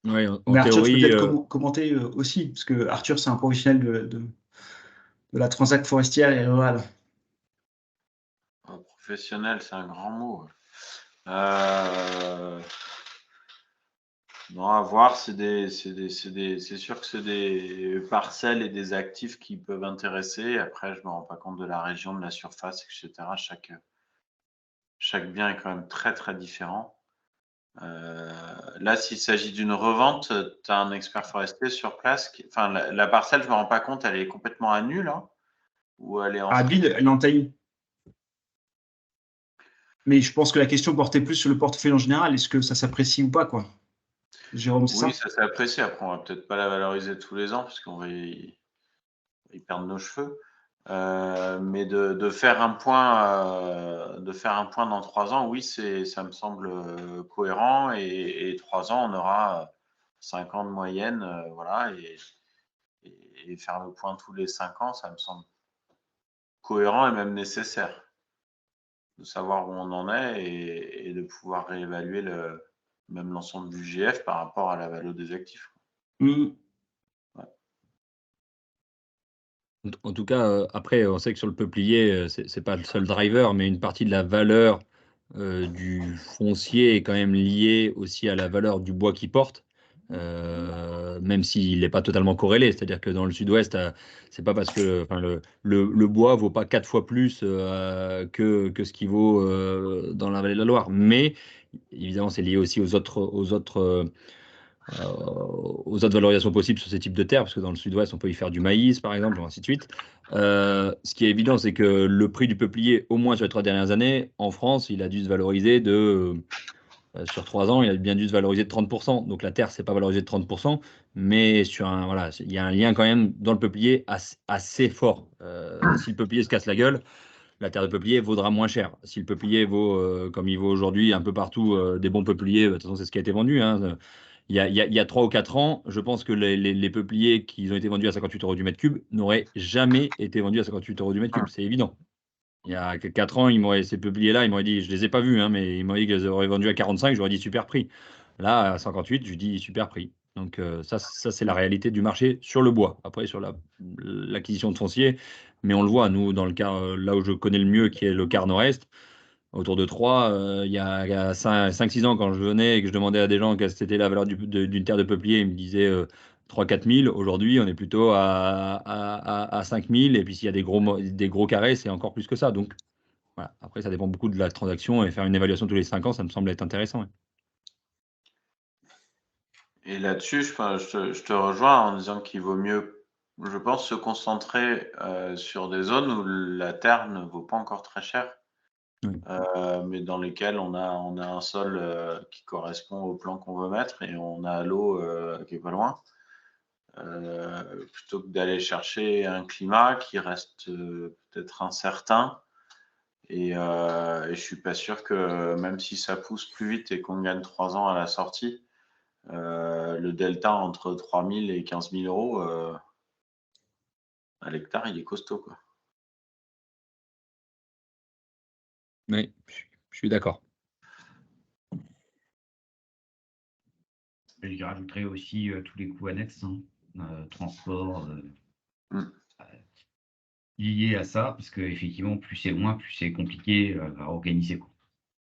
Ouais, mais Arthur, tu peux peut-être commenter aussi, parce que Arthur, c'est un professionnel de la transac forestière et rurale. Professionnel, c'est un grand mot. Non, à voir, c'est sûr que c'est des parcelles et des actifs qui peuvent intéresser. Après, je ne me rends pas compte de la région, de la surface, etc. Chaque bien est quand même très, très différent. Là, s'il s'agit d'une revente, tu as un expert forestier sur place. Enfin, la parcelle, je ne me rends pas compte, elle est complètement à nu, là? Ou elle est en Abbeville, elle est en taille. Mais je pense que la question portait plus sur le portefeuille en général. Est-ce que ça s'apprécie ou pas, quoi? Jérôme, c'est ça? Oui, ça s'apprécie. Après, on va peut-être pas la valoriser tous les ans parce qu'on va y perdre nos cheveux. Mais de faire un point dans 3 ans, oui, ça me semble cohérent. Et 3 ans, on aura 5 ans de moyenne, voilà. Et faire le point tous les 5 ans, ça me semble cohérent et même nécessaire de savoir où on en est et de pouvoir réévaluer même l'ensemble du GF par rapport à la valeur des actifs. Mmh. Ouais. En tout cas, après, on sait que sur le peuplier, c'est pas le seul driver, mais une partie de la valeur du foncier est quand même liée aussi à la valeur du bois qu'il porte, même s'il n'est pas totalement corrélé. C'est-à-dire que dans le sud-ouest, c'est pas parce que le bois vaut pas 4 fois plus que ce qu'il vaut dans la vallée de la Loire. Mais évidemment, c'est lié aussi aux autres valorisations possibles sur ces types de terres, parce que dans le sud-ouest, on peut y faire du maïs, par exemple, et ainsi de suite. Ce qui est évident, c'est que le prix du peuplier, au moins sur les 3 dernières années, en France, il a dû se valoriser sur 3 ans, il a bien dû se valoriser de 30%. Donc la terre, c'est pas valorisé de 30%, mais voilà, il y a un lien quand même dans le peuplier assez fort. Si le peuplier se casse la gueule, la terre de peuplier vaudra moins cher. Si le peuplier vaut, comme il vaut aujourd'hui un peu partout, des bons peupliers, de toute façon, c'est ce qui a été vendu, hein. Il y a 3 ou 4 ans, je pense que les peupliers qui ont été vendus à 58 € du mètre cube n'auraient jamais été vendus à 58 € du mètre cube. C'est évident. Il y a 4 ans, ces peupliers-là, ils m'auraient dit, je ne les ai pas vus, hein, mais ils m'auraient dit qu'ils les auraient vendus à 45, j'aurais dit super prix. Là, à 58, je dis super prix. Donc ça c'est la réalité du marché sur le bois. Après, sur l'acquisition de foncier, mais on le voit, nous, dans le quart, là où je connais le mieux, qui est le quart nord-est, autour de Troyes, il y a 5-6 ans, quand je venais et que je demandais à des gens quelle était la valeur d'une terre de peuplier, ils me disaient 3-4 000. Aujourd'hui, on est plutôt à 5 000. Et puis, s'il y a des gros carrés, c'est encore plus que ça. Donc, voilà. Après, ça dépend beaucoup de la transaction. Et faire une évaluation tous les 5 ans, ça me semble être intéressant. Ouais. Et là-dessus, je te rejoins en disant qu'il vaut mieux, je pense, se concentrer sur des zones où la terre ne vaut pas encore très cher. Oui. Mais dans lesquels on a un sol qui correspond au plan qu'on veut mettre et on a l'eau qui est pas loin, plutôt que d'aller chercher un climat qui reste peut-être incertain et je suis pas sûr que même si ça pousse plus vite et qu'on gagne 3 ans à la sortie, le delta entre 3 000 et 15 000 € à l'hectare, il est costaud, quoi. Oui, je suis d'accord. Je rajouterais aussi tous les coûts annexes, transport, liés à ça, parce qu'effectivement, plus c'est loin, plus c'est compliqué à organiser, quoi.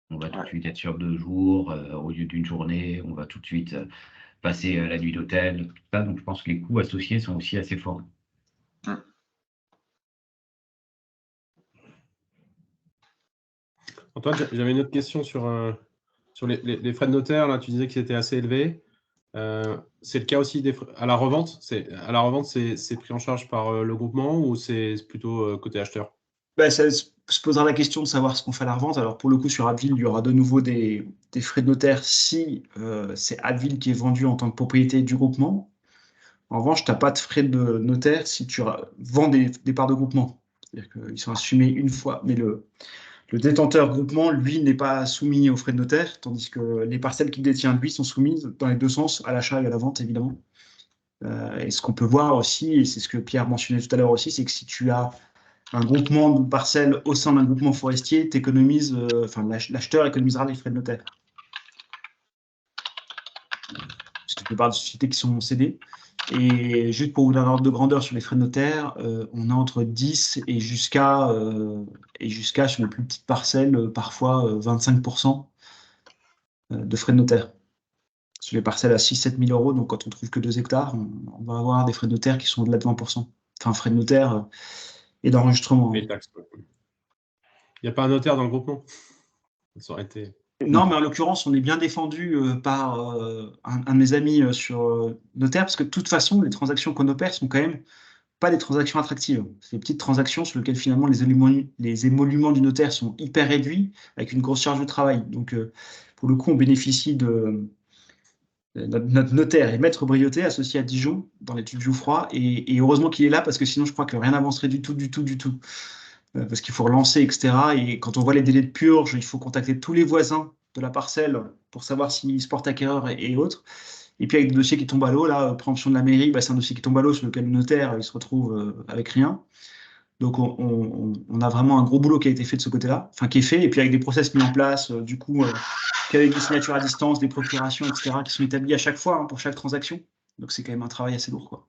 On va tout de suite être sur 2 jours au lieu d'une journée, on va tout de suite passer la nuit d'hôtel, tout ça. Donc je pense que les coûts associés sont aussi assez forts. Antoine, j'avais une autre question sur les frais de notaire. Là, tu disais qu'ils étaient assez élevés. C'est le cas aussi à la revente. À la revente, c'est pris en charge par le groupement ou c'est plutôt côté acheteur? Ça se posera la question de savoir ce qu'on fait à la revente. Alors pour le coup, sur Abbeville, il y aura de nouveau des frais de notaire si c'est Abbeville qui est vendu en tant que propriété du groupement. En revanche, tu n'as pas de frais de notaire si tu vends des parts de groupement. C'est-à-dire qu'ils sont assumés une fois, mais le détenteur groupement, lui, n'est pas soumis aux frais de notaire, tandis que les parcelles qu'il détient, lui, sont soumises dans les deux sens, à l'achat et à la vente, évidemment. Et ce qu'on peut voir aussi, et c'est ce que Pierre mentionnait tout à l'heure aussi, c'est que si tu as un groupement de parcelles au sein d'un groupement forestier, l'acheteur économisera les frais de notaire. Parce que la plupart des sociétés qui sont cédées. Et juste pour vous donner un ordre de grandeur sur les frais de notaire, on a entre 10 et jusqu'à sur les plus petites parcelles, parfois 25% de frais de notaire. Sur les parcelles à 6-7 000 euros, donc quand on trouve que 2 hectares, on va avoir des frais de notaire qui sont au-delà de 20%. Enfin, frais de notaire et d'enregistrement. Il n'y a pas un notaire dans le groupement? Ça aurait été... Non, mais en l'occurrence, on est bien défendu par un de mes amis sur notaire, parce que de toute façon, les transactions qu'on opère sont quand même pas des transactions attractives. C'est des petites transactions sur lesquelles finalement les émoluments du notaire sont hyper réduits, avec une grosse charge de travail. Donc, pour le coup, on bénéficie de... Notre notaire est Maître Briotet, associé à Dijon, dans l'étude Jouffroy, et heureusement qu'il est là, parce que sinon, je crois que rien n'avancerait du tout. Parce qu'il faut relancer, etc. Et quand on voit les délais de purge, il faut contacter tous les voisins de la parcelle pour savoir s'ils se portent acquéreurs et autres. Et puis avec des dossiers qui tombent à l'eau, là, préemption de la mairie, c'est un dossier qui tombe à l'eau sur lequel le notaire il se retrouve avec rien. Donc on a vraiment un gros boulot qui a été fait de ce côté-là, enfin qui est fait, et puis avec des process mis en place, du coup, qu'avec des signatures à distance, des procurations, etc., qui sont établies à chaque fois pour chaque transaction. Donc c'est quand même un travail assez lourd, quoi.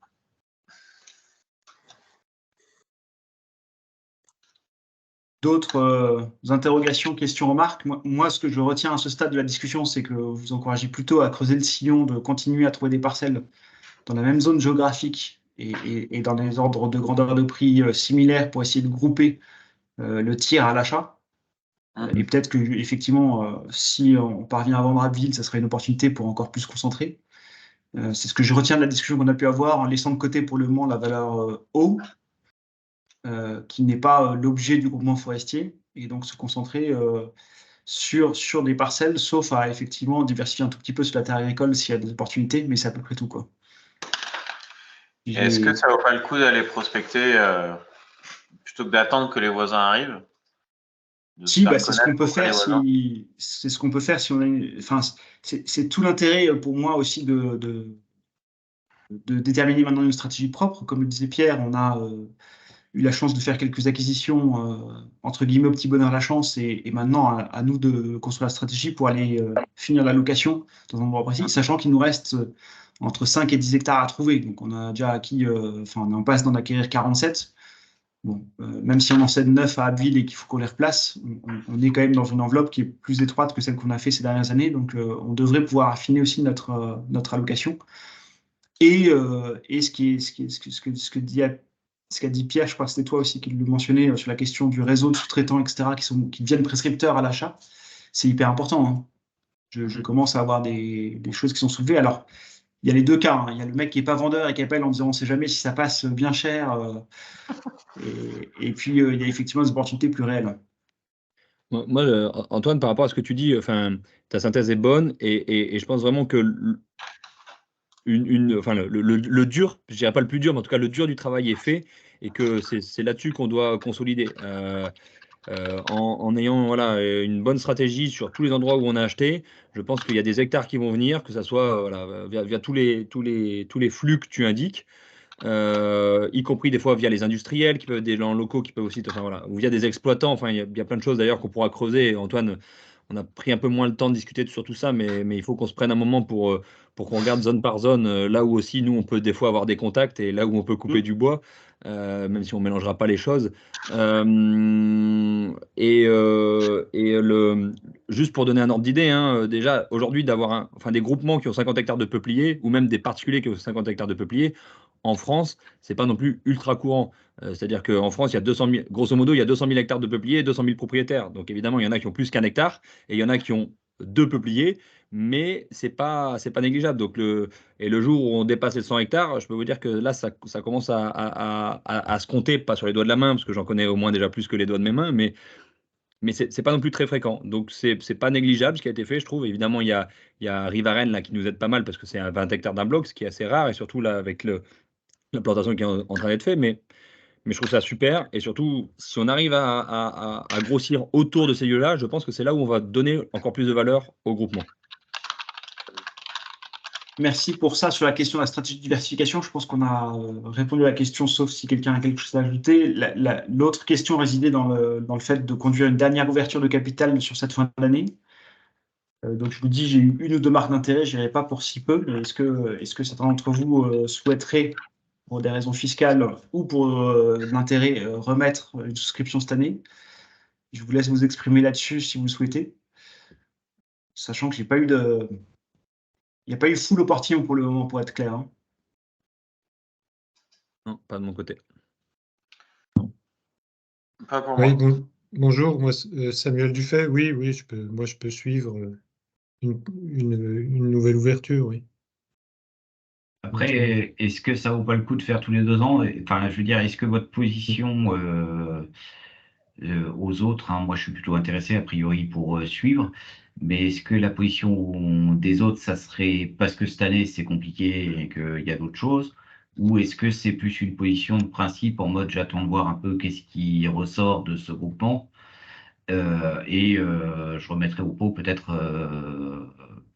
D'autres interrogations, questions, remarques? Moi, ce que je retiens à ce stade de la discussion, c'est que vous encouragez plutôt à creuser le sillon, de continuer à trouver des parcelles dans la même zone géographique et dans des ordres de grandeur de prix similaires pour essayer de grouper le tir à l'achat. Et peut-être que effectivement, si on parvient à vendre à Abbeville, ça serait une opportunité pour encore plus concentrer. C'est ce que je retiens de la discussion qu'on a pu avoir en laissant de côté pour le moment la valeur eau, qui n'est pas l'objet du groupement forestier, et donc se concentrer sur des parcelles, sauf à effectivement diversifier un tout petit peu sur la terre agricole s'il y a des opportunités, mais c'est à peu près tout, quoi. Est-ce que ça vaut pas le coup d'aller prospecter plutôt que d'attendre que les voisins arrivent? Si, c'est ce qu'on peut faire si c'est ce qu'on peut faire si on a enfin, c'est tout l'intérêt pour moi aussi de déterminer maintenant une stratégie propre. Comme le disait Pierre, on a eu la chance de faire quelques acquisitions entre guillemets au petit bonheur la chance, et maintenant à nous de construire la stratégie pour aller finir la location dans un endroit précis, sachant qu'il nous reste entre 5 et 10 hectares à trouver. Donc on a déjà acquis, on est en passe d'en acquérir 47. Bon, même si on en cède 9 à Abbeville et qu'il faut qu'on les replace, on est quand même dans une enveloppe qui est plus étroite que celle qu'on a fait ces dernières années. Donc on devrait pouvoir affiner aussi notre allocation. Et ce qu'a dit Pierre, je crois que c'était toi aussi qui le mentionnait sur la question du réseau de sous-traitants, etc., qui deviennent prescripteurs à l'achat, c'est hyper important, hein. Je commence à avoir des choses qui sont soulevées. Alors, il y a les deux cas, hein. Il y a le mec qui n'est pas vendeur et qui appelle en disant on ne sait jamais si ça passe bien cher. Et puis, il y a effectivement des opportunités plus réelles. Moi, Antoine, par rapport à ce que tu dis, ta synthèse est bonne, et je pense vraiment que le dur, je dirais pas le plus dur, mais en tout cas le dur du travail est fait, et que c'est là-dessus qu'on doit consolider. En ayant une bonne stratégie sur tous les endroits où on a acheté, je pense qu'il y a des hectares qui vont venir, que ce soit via tous les flux que tu indiques, y compris des fois via les industriels, qui peuvent des gens locaux qui peuvent aussi, ou via des exploitants. Il y a plein de choses d'ailleurs qu'on pourra creuser. Antoine, on a pris un peu moins le temps de discuter sur tout ça, mais il faut qu'on se prenne un moment pour qu'on regarde zone par zone, là où aussi nous on peut des fois avoir des contacts, et là où on peut couper du bois, même si on ne mélangera pas les choses. Juste pour donner un ordre d'idée, hein, déjà aujourd'hui d'avoir des groupements qui ont 50 hectares de peupliers, ou même des particuliers qui ont 50 hectares de peupliers, en France, c'est pas non plus ultra courant. C'est-à-dire qu'en France, il y a 200 000, grosso modo, il y a 200 000 hectares de peupliers et 200 000 propriétaires. Donc évidemment, il y en a qui ont plus qu'un hectare et il y en a qui ont 2 peupliers, mais c'est pas négligeable. Donc et le jour où on dépasse les 100 hectares, je peux vous dire que là, ça commence à se compter, pas sur les doigts de la main, parce que j'en connais au moins déjà plus que les doigts de mes mains, mais c'est pas non plus très fréquent. Donc, c'est pas négligeable ce qui a été fait, je trouve. Évidemment, il y a Rivaren là, qui nous aide pas mal parce que c'est à 20 hectares d'un bloc, ce qui est assez rare, et surtout là, avec la plantation qui est en train d'être faite. Mais je trouve ça super. Et surtout, si on arrive à grossir autour de ces lieux-là, je pense que c'est là où on va donner encore plus de valeur au groupement. Merci pour ça. Sur la question de la stratégie de diversification, je pense qu'on a répondu à la question, sauf si quelqu'un a quelque chose à ajouter. L'autre question résidait dans le fait de conduire une dernière ouverture de capital sur cette fin d'année. Donc, je vous dis, j'ai eu 1 ou 2 marques d'intérêt, je n'irai pas pour si peu, mais est-ce que certains d'entre vous souhaiteraient, pour des raisons fiscales ou pour l'intérêt, remettre une souscription cette année? Je vous laisse vous exprimer là-dessus si vous le souhaitez, sachant que il n'y a pas eu full au portillon pour le moment, pour être clair. Hein. Non, pas de mon côté. Pas pour Oui, moi. bonjour, moi Samuel Dufay, oui, je peux suivre une nouvelle ouverture, oui. Après, est-ce que ça vaut pas le coup de faire tous les 2 ans? Enfin, je veux dire, est-ce que votre position aux autres, hein, moi je suis plutôt intéressé a priori pour suivre, mais est-ce que la position des autres, ça serait parce que cette année c'est compliqué et qu'il y a d'autres choses, ou est-ce que c'est plus une position de principe en mode j'attends de voir un peu qu'est-ce qui ressort de ce groupement et je remettrai au pot peut-être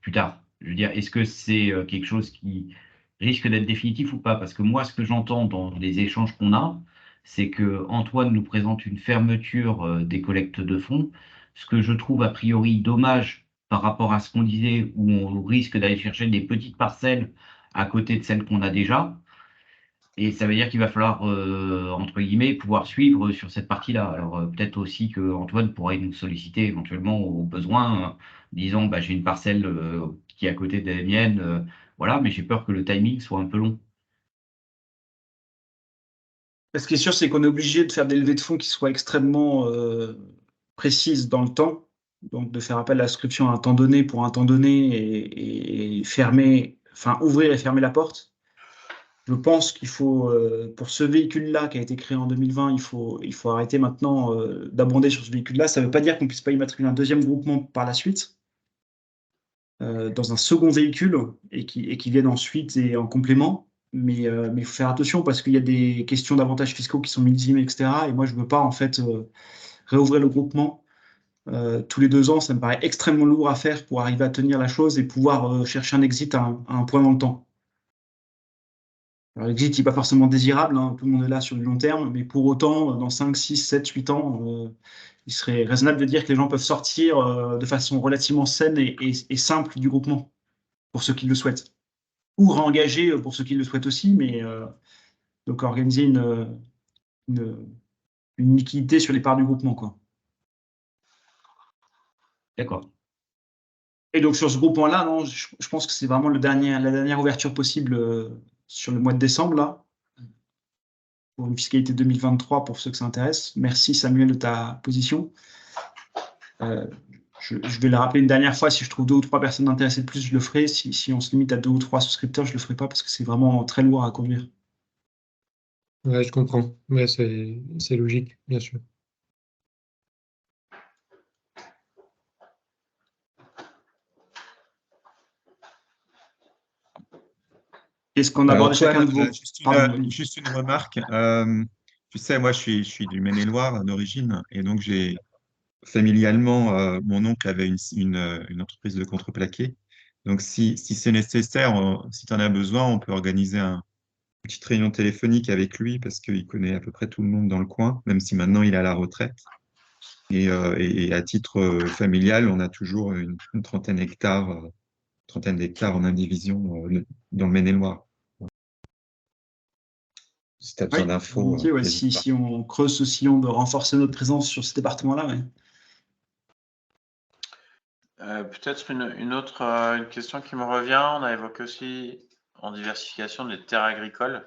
plus tard. Je veux dire, est-ce que c'est quelque chose qui risque d'être définitif ou pas? Parce que moi, ce que j'entends dans les échanges qu'on a, c'est que Antoine nous présente une fermeture des collectes de fonds, ce que je trouve a priori dommage par rapport à ce qu'on disait, où on risque d'aller chercher des petites parcelles à côté de celles qu'on a déjà. Et ça veut dire qu'il va falloir, entre guillemets, pouvoir suivre sur cette partie-là. Alors peut-être aussi que Antoine pourrait nous solliciter éventuellement au besoin, disant bah, j'ai une parcelle qui est à côté des miennes, voilà, mais j'ai peur que le timing soit un peu long. Ce qui est sûr, c'est qu'on est obligé de faire des levées de fonds qui soient extrêmement précises dans le temps. Donc, de faire appel à l'inscription à un temps donné pour un temps donné et fermer, enfin, ouvrir et fermer la porte. Je pense qu'il faut, pour ce véhicule-là qui a été créé en 2020, il faut arrêter maintenant d'abonder sur ce véhicule-là. Ça ne veut pas dire qu'on ne puisse pas y mettre un deuxième groupement par la suite, dans un second véhicule, et qui vienne ensuite et en complément. Mais il faut faire attention parce qu'il y a des questions d'avantages fiscaux qui sont minimisées, etc. Et moi, je ne veux pas en fait réouvrir le groupement tous les 2 ans. Ça me paraît extrêmement lourd à faire pour arriver à tenir la chose et pouvoir chercher un exit à un point dans le temps. Alors, l'exit n'est pas forcément désirable, hein, tout le monde est là sur du long terme, mais pour autant, dans 5, 6, 7, 8 ans, il serait raisonnable de dire que les gens peuvent sortir de façon relativement saine et simple du groupement, pour ceux qui le souhaitent. Ou réengager pour ceux qui le souhaitent aussi, mais donc organiser une liquidité sur les parts du groupement, quoi. D'accord. Et donc sur ce groupement-là, non, je pense que c'est vraiment la dernière ouverture possible sur le mois de décembre, là, pour une fiscalité 2023, pour ceux que ça intéresse. Merci Samuel de ta position. Je vais la rappeler une dernière fois, si je trouve 2 ou 3 personnes intéressées de plus, je le ferai. Si on se limite à 2 ou 3 souscripteurs, je ne le ferai pas parce que c'est vraiment très lourd à conduire. Ouais, je comprends. Ouais, c'est logique, bien sûr. Est-ce qu'on aborde chacun de vous? Juste une remarque. Tu sais, moi, je suis du Maine-et-Loire d'origine, et donc familialement, mon oncle avait une entreprise de contreplaqué. Donc, si c'est nécessaire, si tu en as besoin, on peut organiser une petite réunion téléphonique avec lui parce qu'il connaît à peu près tout le monde dans le coin, même si maintenant il est à la retraite. Et à titre familial, on a toujours une trentaine d'hectares en indivision dans le Maine-et-Loire. Si tu as besoin d'infos. Ouais, si on creuse ce sillon de renforcer notre présence sur ce département-là, ouais. Peut-être une question qui me revient. On a évoqué aussi en diversification des terres agricoles.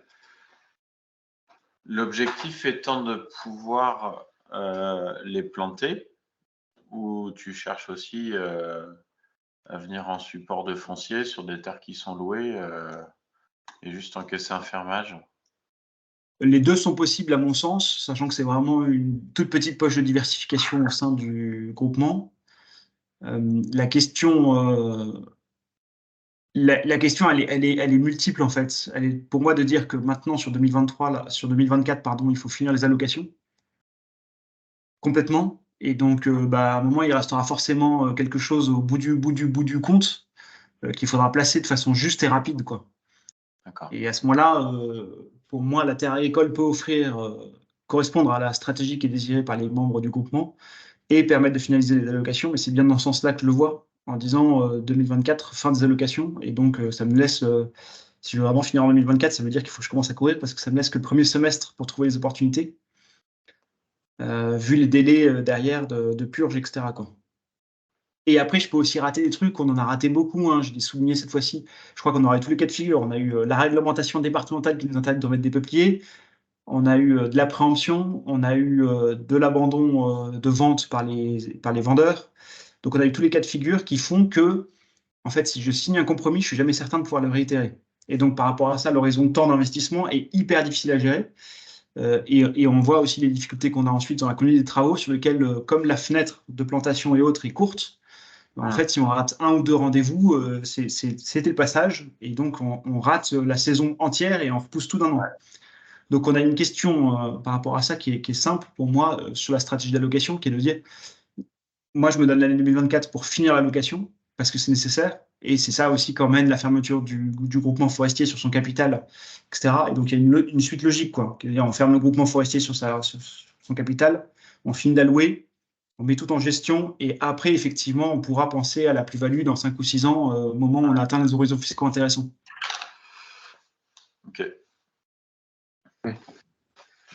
L'objectif étant de pouvoir les planter, ou tu cherches aussi à venir en support de foncier sur des terres qui sont louées et juste encaisser un fermage? Les deux sont possibles à mon sens, sachant que c'est vraiment une toute petite poche de diversification au sein du groupement. La question, elle est multiple en fait. Elle est pour moi de dire que maintenant sur 2023, là, sur 2024, pardon, il faut finir les allocations complètement. Et donc, à un moment, il restera forcément quelque chose au bout du compte qu'il faudra placer de façon juste et rapide, quoi. D'accord. Et à ce moment-là, pour moi, la terre agricole peut correspondre à la stratégie qui est désirée par les membres du groupement et permettre de finaliser les allocations. Mais c'est bien dans ce sens-là que je le vois, en disant 2024, fin des allocations. Et donc, ça me laisse, si je veux vraiment finir en 2024, ça veut dire qu'il faut que je commence à courir parce que ça me laisse que le premier semestre pour trouver les opportunités, vu les délais derrière de purge, etc., quoi. Et après, je peux aussi rater des trucs. On en a raté beaucoup, hein, je l'ai souligné cette fois-ci. Je crois qu'on aurait tous les cas de figure. On a eu la réglementation départementale qui nous interdit de remettre des peupliers. On a eu de la préemption. On a eu de l'abandon de vente par les vendeurs. Donc, on a eu tous les cas de figure qui font que, en fait, si je signe un compromis, je suis jamais certain de pouvoir le réitérer. Et donc, par rapport à ça, l'horizon de temps d'investissement est hyper difficile à gérer. Et on voit aussi les difficultés qu'on a ensuite dans la conduite des travaux sur lesquels, comme la fenêtre de plantation et autres est courte, en fait, si on rate un ou deux rendez-vous, c'était le passage. Et donc, on rate la saison entière et on repousse tout d'un an. Donc, on a une question par rapport à ça qui est simple pour moi sur la stratégie d'allocation, qui est de dire, moi, je me donne l'année 2024 pour finir l'allocation, parce que c'est nécessaire. Et c'est ça aussi qu'emmène la fermeture du groupement forestier sur son capital, etc. Et donc, il y a une suite logique, quoi. On ferme le groupement forestier sur son capital, on finit d'allouer, on met tout en gestion et après, effectivement, on pourra penser à la plus-value dans 5 ou 6 ans, au moment où on atteint les horizons fiscaux intéressants. Ok.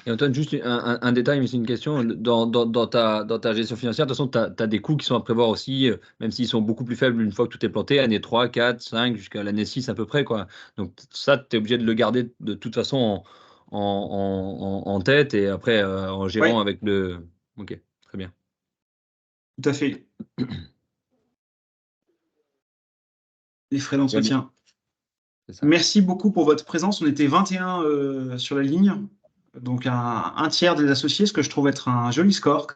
Et Antoine, juste un détail, mais c'est une question. Dans ta gestion financière, de toute façon, tu as des coûts qui sont à prévoir aussi, même s'ils sont beaucoup plus faibles une fois que tout est planté, année 3, 4, 5, jusqu'à l'année 6 à peu près, quoi. Donc ça, tu es obligé de le garder de toute façon en tête et après en gérant avec le... Ok, très bien. Tout à fait. Les frais d'entretien. Merci beaucoup pour votre présence. On était 21 sur la ligne, donc un tiers des associés, ce que je trouve être un joli score.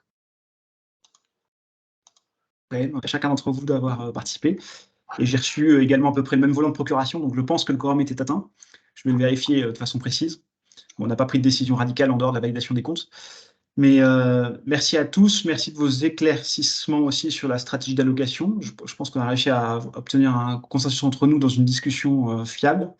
Chacun d'entre vous d'avoir participé. Et j'ai reçu également à peu près le même volume de procuration, donc je pense que le quorum était atteint. Je vais le vérifier de façon précise. On n'a pas pris de décision radicale en dehors de la validation des comptes. Mais merci à tous, merci de vos éclaircissements aussi sur la stratégie d'allocation. Je pense qu'on a réussi à obtenir un consensus entre nous dans une discussion fiable.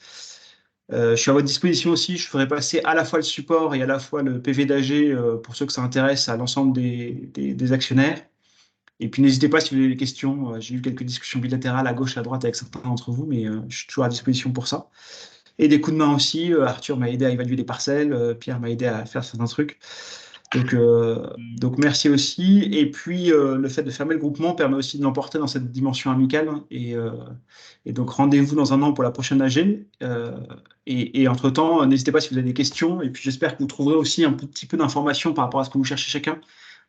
Je suis à votre disposition aussi, je ferai passer à la fois le support et à la fois le PV d'AG pour ceux que ça intéresse à l'ensemble des actionnaires. Et puis n'hésitez pas si vous avez des questions, j'ai eu quelques discussions bilatérales à gauche et à droite avec certains d'entre vous, mais je suis toujours à disposition pour ça. Et des coups de main aussi, Arthur m'a aidé à évaluer les parcelles, Pierre m'a aidé à faire certains trucs. Donc merci aussi. Et puis le fait de fermer le groupement permet aussi de l'emporter dans cette dimension amicale. Et donc rendez-vous dans un an pour la prochaine AG. Et entre-temps, n'hésitez pas si vous avez des questions. Et puis j'espère que vous trouverez aussi un petit peu d'informations par rapport à ce que vous cherchez chacun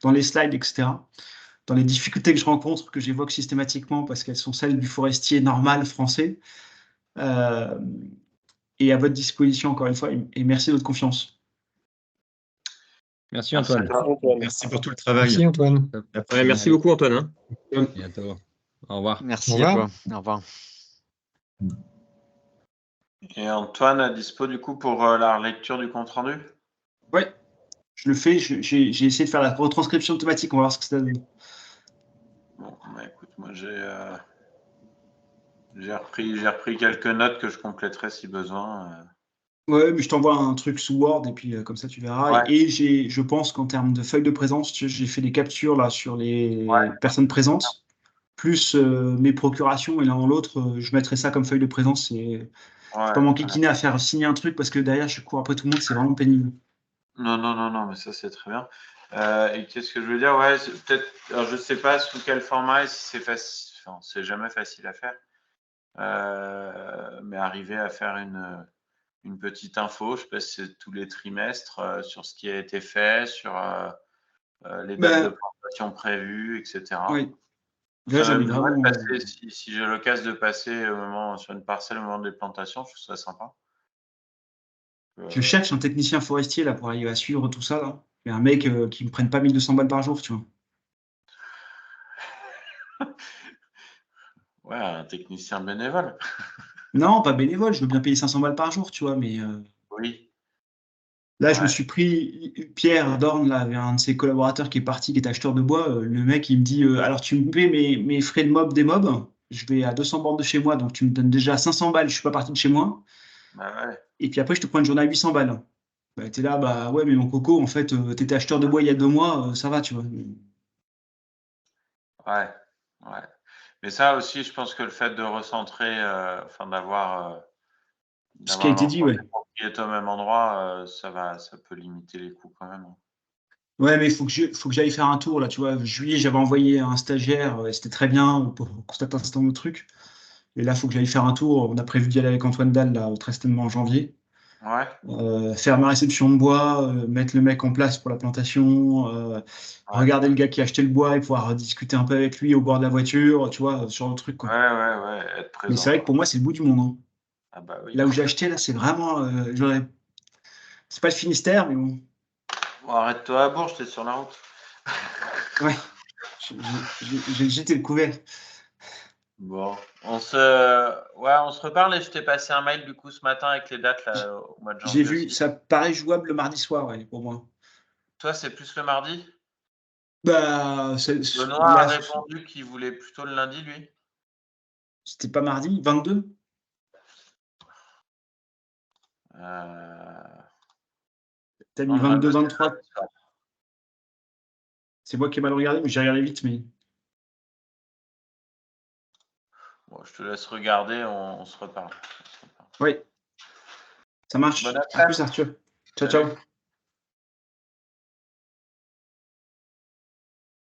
dans les slides, etc. Dans les difficultés que je rencontre, que j'évoque systématiquement parce qu'elles sont celles du forestier normal français. Et à votre disposition encore une fois. Et merci de votre confiance. Merci Antoine. Merci pour tout le travail. Merci Antoine. Ouais, merci beaucoup Antoine. Hein. À bientôt. Au revoir. Merci à toi. Au revoir. Et Antoine à dispo du coup pour la lecture du compte rendu? Oui, je le fais. J'ai essayé de faire la retranscription automatique. On va voir ce que ça donne. Bon, écoute, moi j'ai repris quelques notes que je compléterai si besoin. Ouais, mais je t'envoie un truc sous Word et puis comme ça tu verras. Ouais. Et je pense qu'en termes de feuilles de présence, j'ai fait des captures là sur les personnes présentes, plus mes procurations et l'un dans l'autre, je mettrai ça comme feuille de présence. Et je ne pas m'enquiquiner à faire signer un truc parce que derrière je cours après tout le monde, c'est vraiment pénible. Non, mais ça c'est très bien. Et qu'est-ce que je veux dire? Ouais, peut-être. Alors je sais pas sous quel format, si c'est facile. Enfin, c'est jamais facile à faire. Mais arriver à faire une petite info, je sais pas si c'est tous les trimestres, sur ce qui a été fait, sur les dates de plantation prévues, etc. Oui. Là, j'en ai vraiment. Si j'ai l'occasion de passer sur une parcelle au moment des plantations, je trouve ça sympa. Je cherche un technicien forestier là pour arriver à suivre tout ça là. Il y a un mec qui me prenne pas 1200 balles par jour, tu vois. Ouais, un technicien bénévole. Non, pas bénévole, je veux bien payer 500 balles par jour, tu vois, mais Oui. là, je me suis pris Pierre Dorn, là, avait un de ses collaborateurs qui est parti, qui est acheteur de bois. Le mec, il me dit alors tu me paies mes frais de mob des mobs, je vais à 200 bornes de chez moi, donc tu me donnes déjà 500 balles, je suis pas parti de chez moi. Bah ouais. Et puis après, je te prends une journée à 800 balles. Bah, t'es là, bah ouais, mais mon coco, en fait, t'étais acheteur de bois il y a 2 mois, ça va, tu vois. Ouais. Mais ça aussi, je pense que le fait de recentrer, d'avoir Ce qui a été dit, ouais. les propriétaires au même endroit, ça peut limiter les coûts quand même. Ouais, mais il faut que j'aille faire un tour, là, tu vois. Juillet, j'avais envoyé un stagiaire, c'était très bien pour constater un certain nombre de trucs. Et là, il faut que j'aille faire un tour. On a prévu d'y aller avec Antoine Dalle, là, très certainement en janvier. Ouais. Faire ma réception de bois, mettre le mec en place pour la plantation, regarder le gars qui a acheté le bois et pouvoir discuter un peu avec lui au bord de la voiture, tu vois, sur le truc, quoi. Ouais, être présent. Mais c'est vrai que pour moi, c'est le bout du monde, hein. Ah bah oui. Là où j'ai acheté, là, c'est vraiment. C'est pas le Finistère, mais bon. Bon, arrête-toi à Bourges, t'es sur la route. Ouais. J'ai jeté le couvert. Bon, on se reparle et je t'ai passé un mail du coup ce matin avec les dates là, au mois de janvier. J'ai vu, ça paraît jouable le mardi soir, ouais, pour moi. Toi, c'est plus le mardi? Bah, Benoît a répondu qu'il voulait plutôt le lundi, lui. C'était pas mardi, 22? T'as mis 22, 23. C'est moi qui ai mal regardé, mais j'ai regardé vite, mais. Bon, je te laisse regarder, on se reparle. Oui. Ça marche. Bon À plus, Arthur. Ciao, ciao.